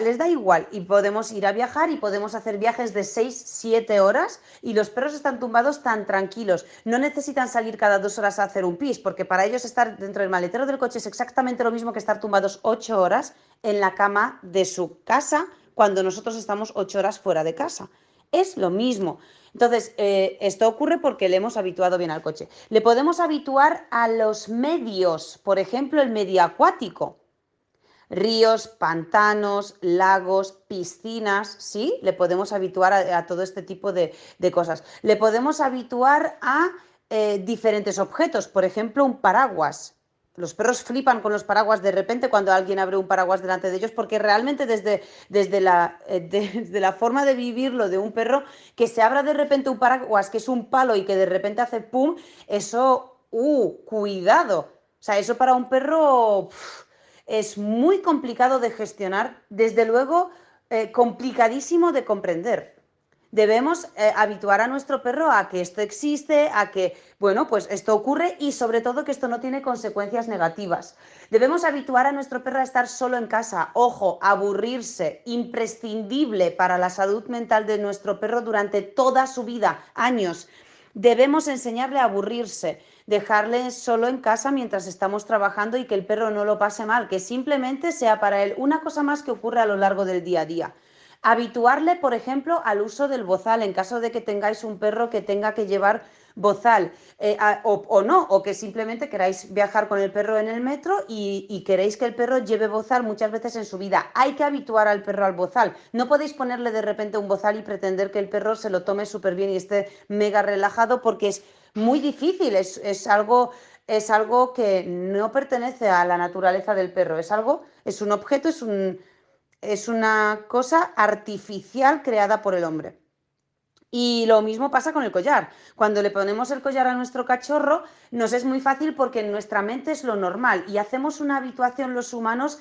Les da igual y podemos ir a viajar y podemos hacer viajes de 6, 7 horas y los perros están tumbados tan tranquilos. No necesitan salir cada 2 horas a hacer un pis, porque para ellos estar dentro del maletero del coche es exactamente lo mismo que estar tumbados 8 horas en la cama de su casa cuando nosotros estamos 8 horas fuera de casa. Es lo mismo. Entonces, esto ocurre porque le hemos habituado bien al coche. Le podemos habituar a los medios, por ejemplo, el medio acuático. Ríos, pantanos, lagos, piscinas, ¿sí? Le podemos habituar a todo este tipo de cosas. Le podemos habituar a diferentes objetos, por ejemplo, un paraguas. Los perros flipan con los paraguas de repente cuando alguien abre un paraguas delante de ellos, porque realmente desde la forma de vivirlo de un perro, que se abra de repente un paraguas, que es un palo y que de repente hace pum, eso, cuidado. O sea, eso para un perro es muy complicado de gestionar, desde luego complicadísimo de comprender. Debemos habituar a nuestro perro a que esto existe, a que, bueno, pues esto ocurre y sobre todo que esto no tiene consecuencias negativas. Debemos habituar a nuestro perro a estar solo en casa. Ojo, aburrirse, imprescindible para la salud mental de nuestro perro durante toda su vida, años. Debemos enseñarle a aburrirse, dejarle solo en casa mientras estamos trabajando y que el perro no lo pase mal, que simplemente sea para él una cosa más que ocurre a lo largo del día a día. Habituarle, por ejemplo, al uso del bozal en caso de que tengáis un perro que tenga que llevar bozal o no, o que simplemente queráis viajar con el perro en el metro y queréis que el perro lleve bozal muchas veces en su vida. Hay que habituar al perro al bozal. No podéis ponerle de repente un bozal y pretender que el perro se lo tome súper bien y esté mega relajado porque es muy difícil, es algo que no pertenece a la naturaleza del perro, es un objeto, Es una cosa artificial creada por el hombre. Y lo mismo pasa con el collar. Cuando le ponemos el collar a nuestro cachorro, nos es muy fácil porque en nuestra mente es lo normal y hacemos una habituación los humanos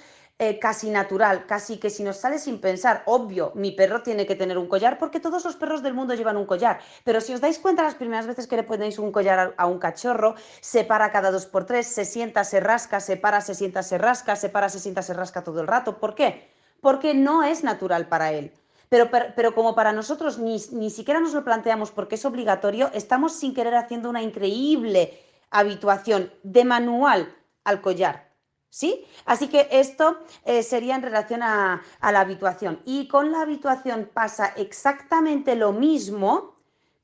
casi natural, casi que si nos sale sin pensar, obvio, mi perro tiene que tener un collar porque todos los perros del mundo llevan un collar, pero si os dais cuenta las primeras veces que le ponéis un collar a un cachorro, se para cada dos por tres, se sienta, se rasca, se para, se sienta, se rasca, se para, se sienta, se rasca todo el rato. ¿Por qué? Porque no es natural para él. Pero como para nosotros ni siquiera nos lo planteamos porque es obligatorio, estamos sin querer haciendo una increíble habituación de manual al collar. ¿Sí? Así que esto sería en relación a la habituación. Y con la habituación pasa exactamente lo mismo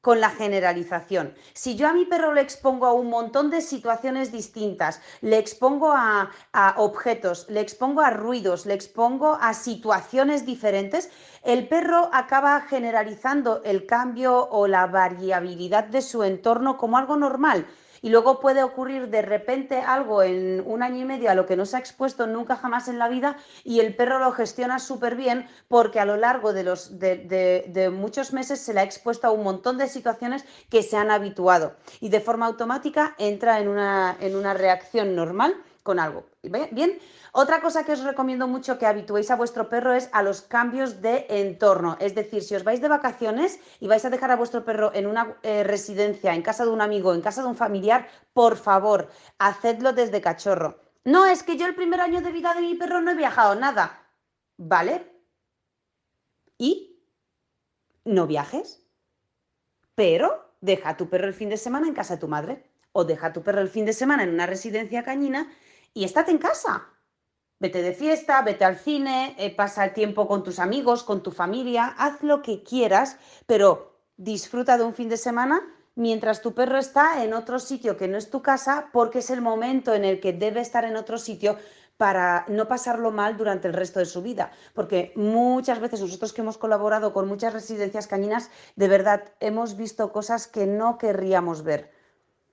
con la generalización. Si yo a mi perro le expongo a un montón de situaciones distintas, le expongo a objetos, le expongo a ruidos, le expongo a situaciones diferentes, el perro acaba generalizando el cambio o la variabilidad de su entorno como algo normal. Y luego puede ocurrir de repente algo en un año y medio a lo que no se ha expuesto nunca jamás en la vida y el perro lo gestiona súper bien porque a lo largo de muchos meses se le ha expuesto a un montón de situaciones que se han habituado y de forma automática entra en una reacción normal con algo. Bien, otra cosa que os recomiendo mucho que habituéis a vuestro perro es a los cambios de entorno. Es decir, si os vais de vacaciones y vais a dejar a vuestro perro en una residencia, en casa de un amigo, en casa de un familiar, por favor, hacedlo desde cachorro. No, es que yo el primer año de vida de mi perro no he viajado nada. ¿Vale? ¿Y no viajes? Pero deja a tu perro el fin de semana en casa de tu madre. O deja a tu perro el fin de semana en una residencia cañina y estate en casa. Vete de fiesta, vete al cine, pasa el tiempo con tus amigos, con tu familia, haz lo que quieras, pero disfruta de un fin de semana mientras tu perro está en otro sitio que no es tu casa, porque es el momento en el que debe estar en otro sitio para no pasarlo mal durante el resto de su vida. Porque muchas veces nosotros que hemos colaborado con muchas residencias cañinas, de verdad hemos visto cosas que no querríamos ver.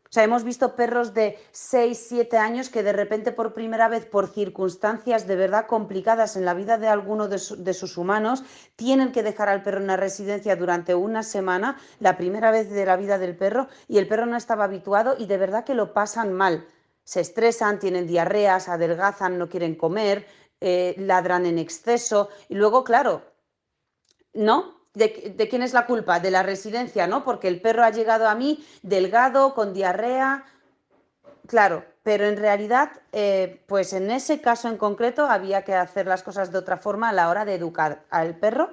O sea, hemos visto perros de 6, 7 años que de repente por primera vez, por circunstancias de verdad complicadas en la vida de alguno de sus humanos, tienen que dejar al perro en una residencia durante una semana, la primera vez de la vida del perro, y el perro no estaba habituado y de verdad que lo pasan mal. Se estresan, tienen diarreas, adelgazan, no quieren comer, ladran en exceso y luego, claro, ¿no? ¿De quién es la culpa? De la residencia, ¿no? Porque el perro ha llegado a mí delgado, con diarrea, claro, pero en realidad, pues en ese caso en concreto había que hacer las cosas de otra forma a la hora de educar al perro.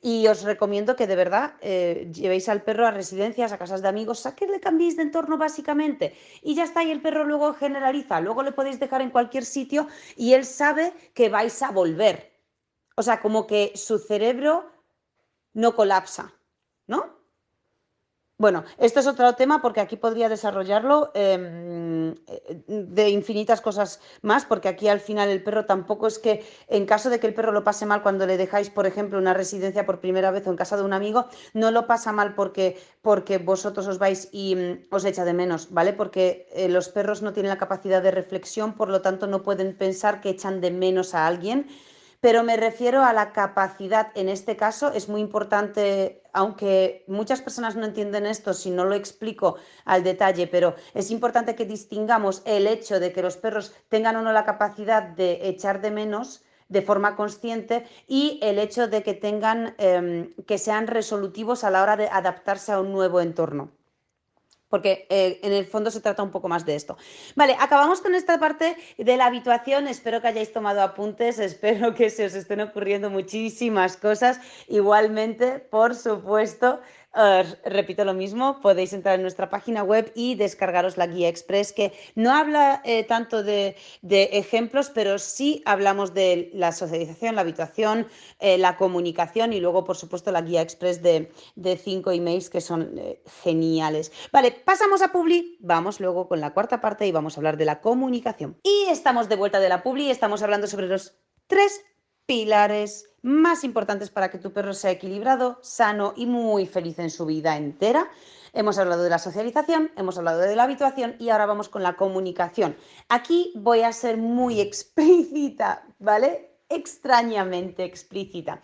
Y os recomiendo que de verdad llevéis al perro a residencias, a casas de amigos, a que le cambiéis de entorno básicamente. Y ya está, y el perro luego generaliza, luego le podéis dejar en cualquier sitio y él sabe que vais a volver. O sea, como que su cerebro no colapsa, ¿no? Bueno, esto es otro tema porque aquí podría desarrollarlo de infinitas cosas más, porque aquí al final el perro tampoco es que, en caso de que el perro lo pase mal cuando le dejáis, por ejemplo, una residencia por primera vez o en casa de un amigo, no lo pasa mal porque vosotros os vais y os echa de menos, ¿vale? Porque los perros no tienen la capacidad de reflexión, por lo tanto no pueden pensar que echan de menos a alguien, pero me refiero a la capacidad. En este caso es muy importante, aunque muchas personas no entienden esto si no lo explico al detalle, pero es importante que distingamos el hecho de que los perros tengan o no la capacidad de echar de menos de forma consciente y el hecho de que tengan que sean resolutivos a la hora de adaptarse a un nuevo entorno. Porque en el fondo se trata un poco más de esto. Vale, acabamos con esta parte de la habituación. Espero que hayáis tomado apuntes, espero que se os estén ocurriendo muchísimas cosas. Igualmente, por supuesto, repito lo mismo, podéis entrar en nuestra página web y descargaros la guía express, que no habla tanto de ejemplos, pero sí hablamos de la socialización, la habituación, la comunicación y luego, por supuesto, la guía express de 5 emails que son geniales. Vale, pasamos a Publi, vamos luego con la cuarta parte y vamos a hablar de la comunicación. Y estamos de vuelta de la Publi y estamos hablando sobre los 3 pilares más importantes para que tu perro sea equilibrado, sano y muy feliz en su vida entera. Hemos hablado de la socialización, hemos hablado de la habituación y ahora vamos con la comunicación. Aquí voy a ser muy explícita, ¿vale? extrañamente explícita.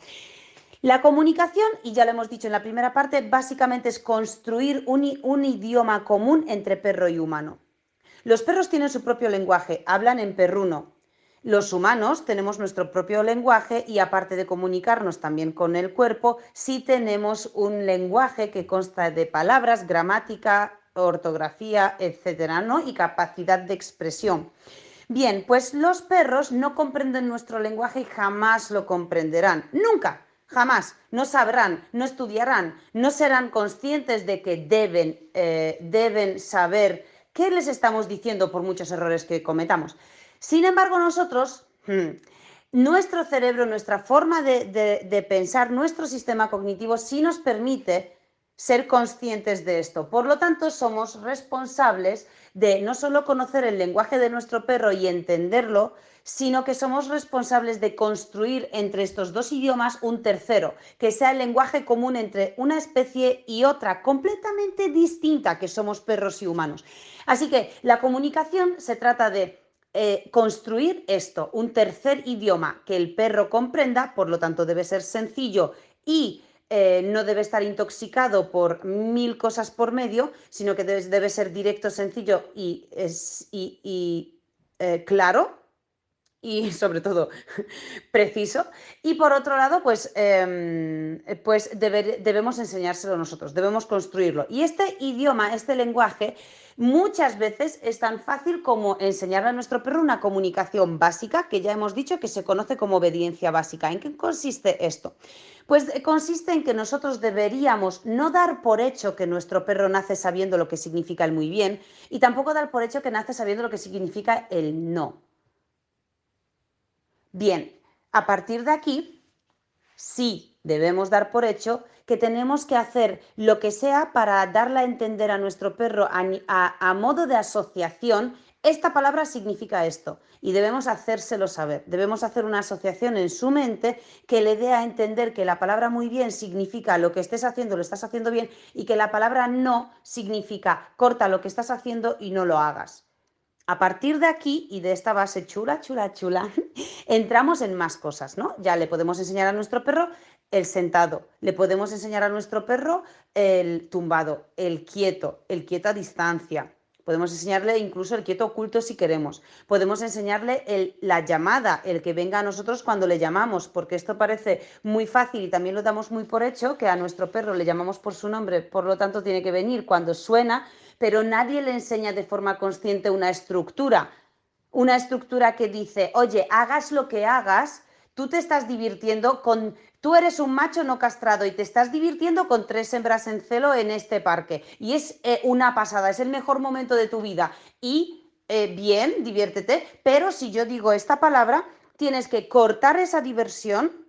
La comunicación, y ya lo hemos dicho en la primera parte, básicamente es construir un idioma común entre perro y humano. Los perros tienen su propio lenguaje, hablan en perruno. Los humanos tenemos nuestro propio lenguaje y aparte de comunicarnos también con el cuerpo, sí tenemos un lenguaje que consta de palabras, gramática, ortografía, etcétera, ¿no? Y capacidad de expresión. Bien, pues los perros no comprenden nuestro lenguaje y jamás lo comprenderán. Nunca, jamás. No sabrán, no estudiarán, no serán conscientes de que deben saber qué les estamos diciendo por muchos errores que cometamos. Sin embargo, nosotros, nuestro cerebro, nuestra forma de pensar, nuestro sistema cognitivo sí nos permite ser conscientes de esto. Por lo tanto, somos responsables de no solo conocer el lenguaje de nuestro perro y entenderlo, sino que somos responsables de construir entre estos dos idiomas un tercero, que sea el lenguaje común entre una especie y otra completamente distinta, que somos perros y humanos. Así que la comunicación se trata de construir esto, un tercer idioma que el perro comprenda, por lo tanto debe ser sencillo y no debe estar intoxicado por mil cosas por medio, sino que debe ser directo, sencillo y claro y sobre todo preciso. Y por otro lado, pues debemos enseñárselo nosotros, debemos construirlo. Y este idioma, este lenguaje, muchas veces es tan fácil como enseñarle a nuestro perro una comunicación básica, que ya hemos dicho que se conoce como obediencia básica. ¿En qué consiste esto? Pues consiste en que nosotros deberíamos no dar por hecho que nuestro perro nace sabiendo lo que significa el muy bien y tampoco dar por hecho que nace sabiendo lo que significa el no. Bien, a partir de aquí, sí debemos dar por hecho que tenemos que hacer lo que sea para darle a entender a nuestro perro a modo de asociación, esta palabra significa esto y debemos hacérselo saber. Debemos hacer una asociación en su mente que le dé a entender que la palabra muy bien significa lo que estés haciendo, lo estás haciendo bien y que la palabra no significa corta lo que estás haciendo y no lo hagas. A partir de aquí y de esta base chula, chula, chula, entramos en más cosas, ¿no? Ya le podemos enseñar a nuestro perro el sentado, le podemos enseñar a nuestro perro el tumbado, el quieto a distancia. Podemos enseñarle incluso el quieto oculto si queremos. Podemos enseñarle la llamada, el que venga a nosotros cuando le llamamos, porque esto parece muy fácil y también lo damos muy por hecho, que a nuestro perro le llamamos por su nombre, por lo tanto tiene que venir cuando suena, pero nadie le enseña de forma consciente una estructura que dice, oye, hagas lo que hagas, tú te estás divirtiendo tú eres un macho no castrado y te estás divirtiendo con 3 hembras en celo en este parque. Y es una pasada, es el mejor momento de tu vida. Y bien, diviértete, pero si yo digo esta palabra, tienes que cortar esa diversión,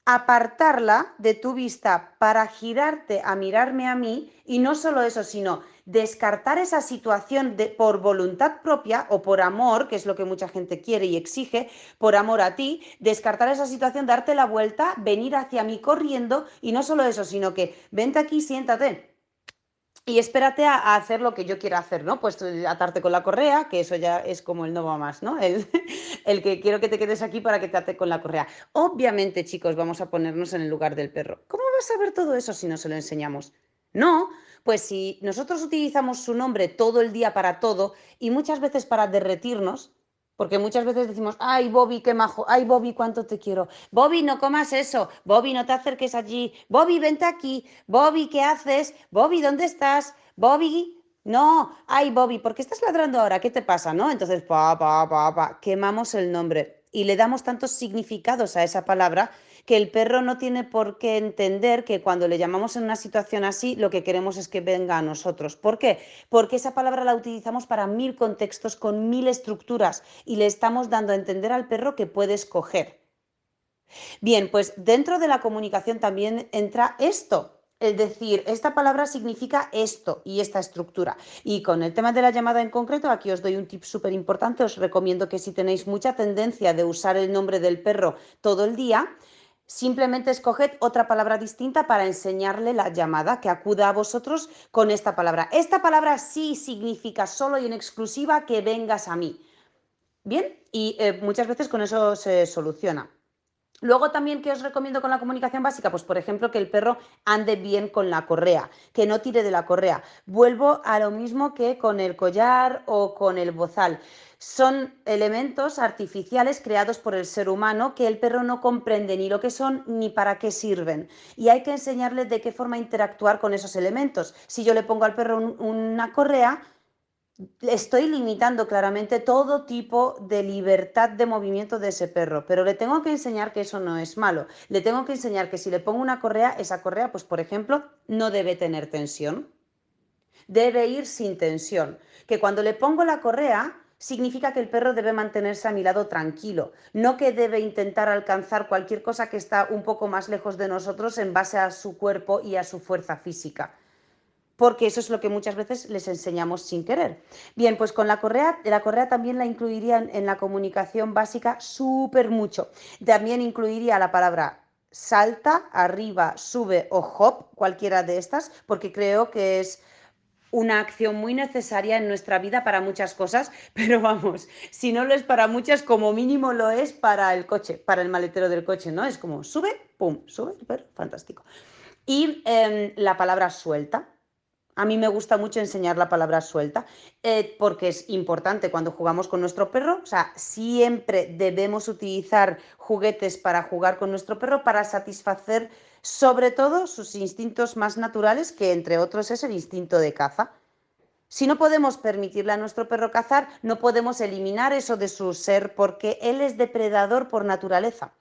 apartarla de tu vista para girarte a mirarme a mí y no solo eso, sino descartar esa situación por voluntad propia o por amor, que es lo que mucha gente quiere y exige, por amor a ti, descartar esa situación, darte la vuelta, venir hacia mí corriendo y no solo eso, sino que vente aquí, siéntate. Y espérate a hacer lo que yo quiera hacer, ¿no? Pues atarte con la correa, que eso ya es como el no va más, ¿no? El que quiero que te quedes aquí para que te ate con la correa. Obviamente, chicos, vamos a ponernos en el lugar del perro. ¿Cómo vas a ver todo eso si no se lo enseñamos? No, pues si nosotros utilizamos su nombre todo el día para todo y muchas veces para derretirnos, porque muchas veces decimos, ay, Bobby, qué majo, ay, Bobby, cuánto te quiero. Bobby, no comas eso. Bobby, no te acerques allí. Bobby, vente aquí. Bobby, ¿qué haces? Bobby, ¿dónde estás? Bobby, no. Ay, Bobby, ¿por qué estás ladrando ahora? ¿Qué te pasa? ¿No? Entonces, quemamos el nombre y le damos tantos significados a esa palabra que el perro no tiene por qué entender que cuando le llamamos en una situación así, lo que queremos es que venga a nosotros. ¿Por qué? Porque esa palabra la utilizamos para 1000 contextos con 1000 estructuras y le estamos dando a entender al perro que puede escoger. Bien, pues dentro de la comunicación también entra esto. Es decir, esta palabra significa esto y esta estructura. Y con el tema de la llamada en concreto, aquí os doy un tip súper importante. Os recomiendo que si tenéis mucha tendencia de usar el nombre del perro todo el día, simplemente escoged otra palabra distinta para enseñarle la llamada, que acuda a vosotros con esta palabra. Esta palabra sí significa solo y en exclusiva que vengas a mí. Bien, y muchas veces con eso se soluciona. Luego también, ¿qué os recomiendo con la comunicación básica? Pues por ejemplo que el perro ande bien con la correa, que no tire de la correa. Vuelvo a lo mismo que con el collar o con el bozal. Son elementos artificiales creados por el ser humano que el perro no comprende ni lo que son ni para qué sirven. Y hay que enseñarle de qué forma interactuar con esos elementos. Si yo le pongo al perro una correa, estoy limitando claramente todo tipo de libertad de movimiento de ese perro, pero le tengo que enseñar que eso no es malo. Le tengo que enseñar que si le pongo una correa, esa correa, pues por ejemplo, no debe tener tensión, debe ir sin tensión. Que cuando le pongo la correa, significa que el perro debe mantenerse a mi lado tranquilo, no que debe intentar alcanzar cualquier cosa que está un poco más lejos de nosotros en base a su cuerpo y a su fuerza física, porque eso es lo que muchas veces les enseñamos sin querer. Bien, pues con la correa también la incluiría en la comunicación básica súper mucho. También incluiría la palabra salta, arriba, sube o hop, cualquiera de estas, porque creo que es una acción muy necesaria en nuestra vida para muchas cosas, pero vamos, si no lo es para muchas, como mínimo lo es para el coche, para el maletero del coche, ¿no? Es como sube, pum, sube, super, fantástico. Y la palabra suelta. A mí me gusta mucho enseñar la palabra suelta porque es importante cuando jugamos con nuestro perro. O sea, siempre debemos utilizar juguetes para jugar con nuestro perro para satisfacer sobre todo sus instintos más naturales, que entre otros es el instinto de caza. Si no podemos permitirle a nuestro perro cazar, no podemos eliminar eso de su ser porque él es depredador por naturaleza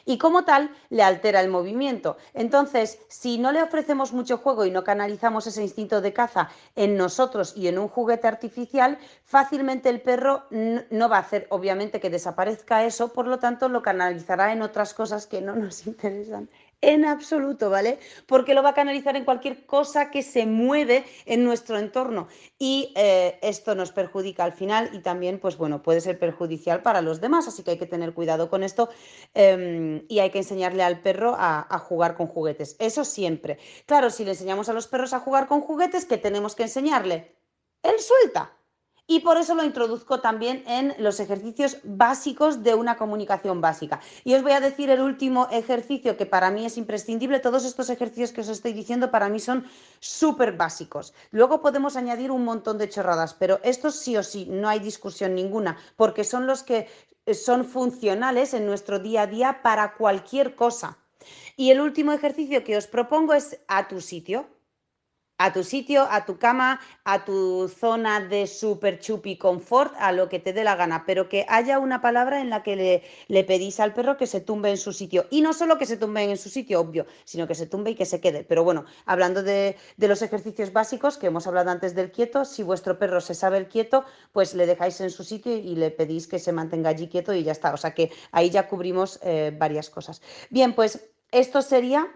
y como tal le altera el movimiento. Entonces, si no le ofrecemos mucho juego y no canalizamos ese instinto de caza en nosotros y en un juguete artificial, fácilmente el perro no va a hacer, obviamente, que desaparezca eso, por lo tanto lo canalizará en otras cosas que no nos interesan en absoluto, ¿vale? Porque lo va a canalizar en cualquier cosa que se mueve en nuestro entorno y esto nos perjudica al final y también, pues bueno, puede ser perjudicial para los demás, así que hay que tener cuidado con esto y hay que enseñarle al perro a jugar con juguetes. Eso siempre. Claro, si le enseñamos a los perros a jugar con juguetes, ¿qué tenemos que enseñarle? Él suelta. Y por eso lo introduzco también en los ejercicios básicos de una comunicación básica. Y os voy a decir el último ejercicio que para mí es imprescindible. Todos estos ejercicios que os estoy diciendo para mí son súper básicos. Luego podemos añadir un montón de chorradas, pero estos sí o sí, no hay discusión ninguna, porque son los que son funcionales en nuestro día a día para cualquier cosa. Y el último ejercicio que os propongo es a tu sitio. A tu sitio, a tu cama, a tu zona de super chupi confort, a lo que te dé la gana, pero que haya una palabra en la que le pedís al perro que se tumbe en su sitio. Y no solo que se tumbe en su sitio, obvio, sino que se tumbe y que se quede. Pero bueno, hablando de los ejercicios básicos que hemos hablado antes del quieto, si vuestro perro se sabe el quieto, pues le dejáis en su sitio y le pedís que se mantenga allí quieto y ya está. O sea que ahí ya cubrimos varias cosas. Bien, pues esto sería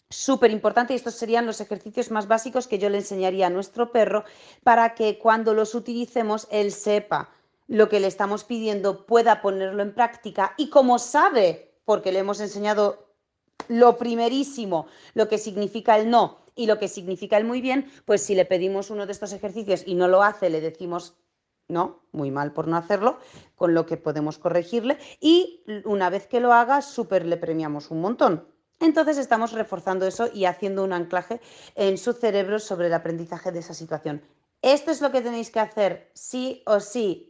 súper importante y estos serían los ejercicios más básicos que yo le enseñaría a nuestro perro para que cuando los utilicemos él sepa lo que le estamos pidiendo, pueda ponerlo en práctica y como sabe, porque le hemos enseñado lo primerísimo, lo que significa el no y lo que significa el muy bien, pues si le pedimos uno de estos ejercicios y no lo hace, le decimos no, muy mal por no hacerlo, con lo que podemos corregirle y una vez que lo haga, súper le premiamos un montón. Entonces estamos reforzando eso y haciendo un anclaje en su cerebro sobre el aprendizaje de esa situación. Esto es lo que tenéis que hacer sí o sí.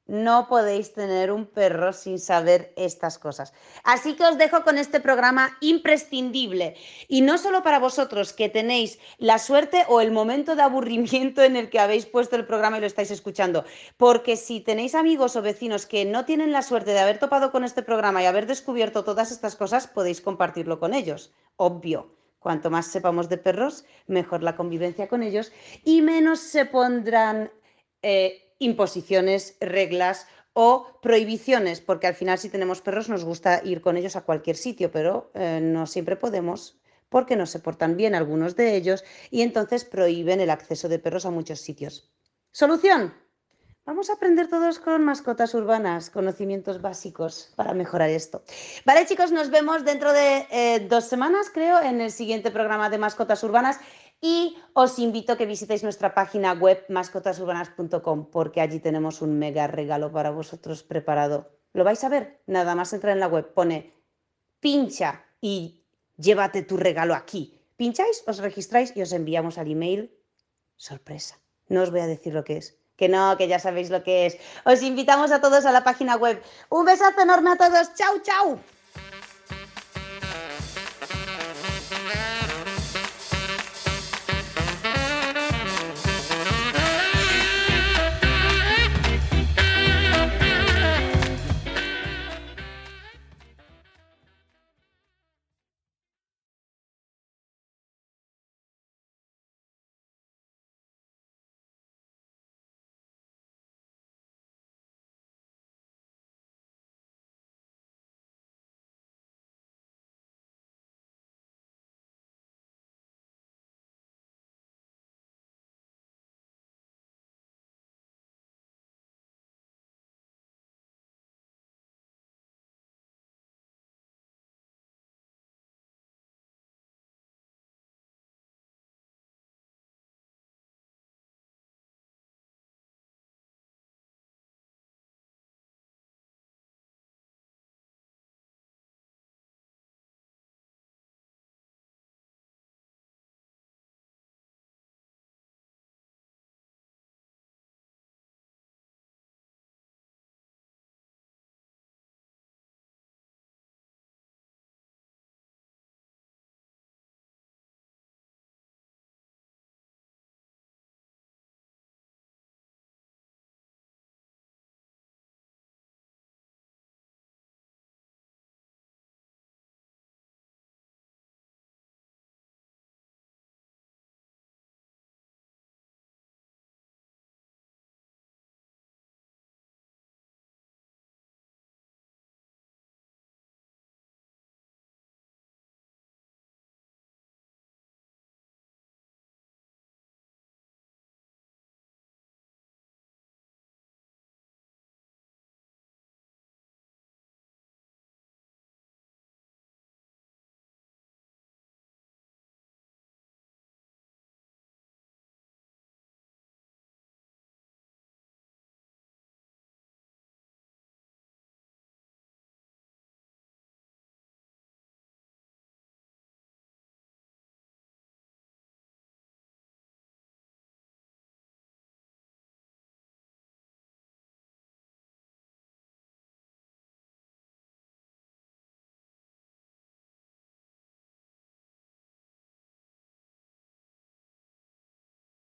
No podéis tener un perro sin saber estas cosas. Así que os dejo con este programa imprescindible. Y no solo para vosotros que tenéis la suerte o el momento de aburrimiento en el que habéis puesto el programa y lo estáis escuchando. Porque si tenéis amigos o vecinos que no tienen la suerte de haber topado con este programa y haber descubierto todas estas cosas, podéis compartirlo con ellos. Obvio. Cuanto más sepamos de perros, mejor la convivencia con ellos y menos se pondrán imposiciones, reglas o prohibiciones, porque al final si tenemos perros nos gusta ir con ellos a cualquier sitio, pero no siempre podemos porque no se portan bien algunos de ellos y entonces prohíben el acceso de perros a muchos sitios. ¿Solución? Vamos a aprender todos con mascotas urbanas, conocimientos básicos para mejorar esto. Vale, chicos, nos vemos dentro de 2 semanas, creo, en el siguiente programa de mascotas urbanas. Y os invito a que visitéis nuestra página web mascotasurbanas.com porque allí tenemos un mega regalo para vosotros preparado. ¿Lo vais a ver? Nada más entrar en la web, pone pincha y llévate tu regalo aquí. Pincháis, os registráis y os enviamos al email. Sorpresa. No os voy a decir lo que es. Que no, que ya sabéis lo que es. Os invitamos a todos a la página web. Un besazo enorme a todos. ¡Chao, chao!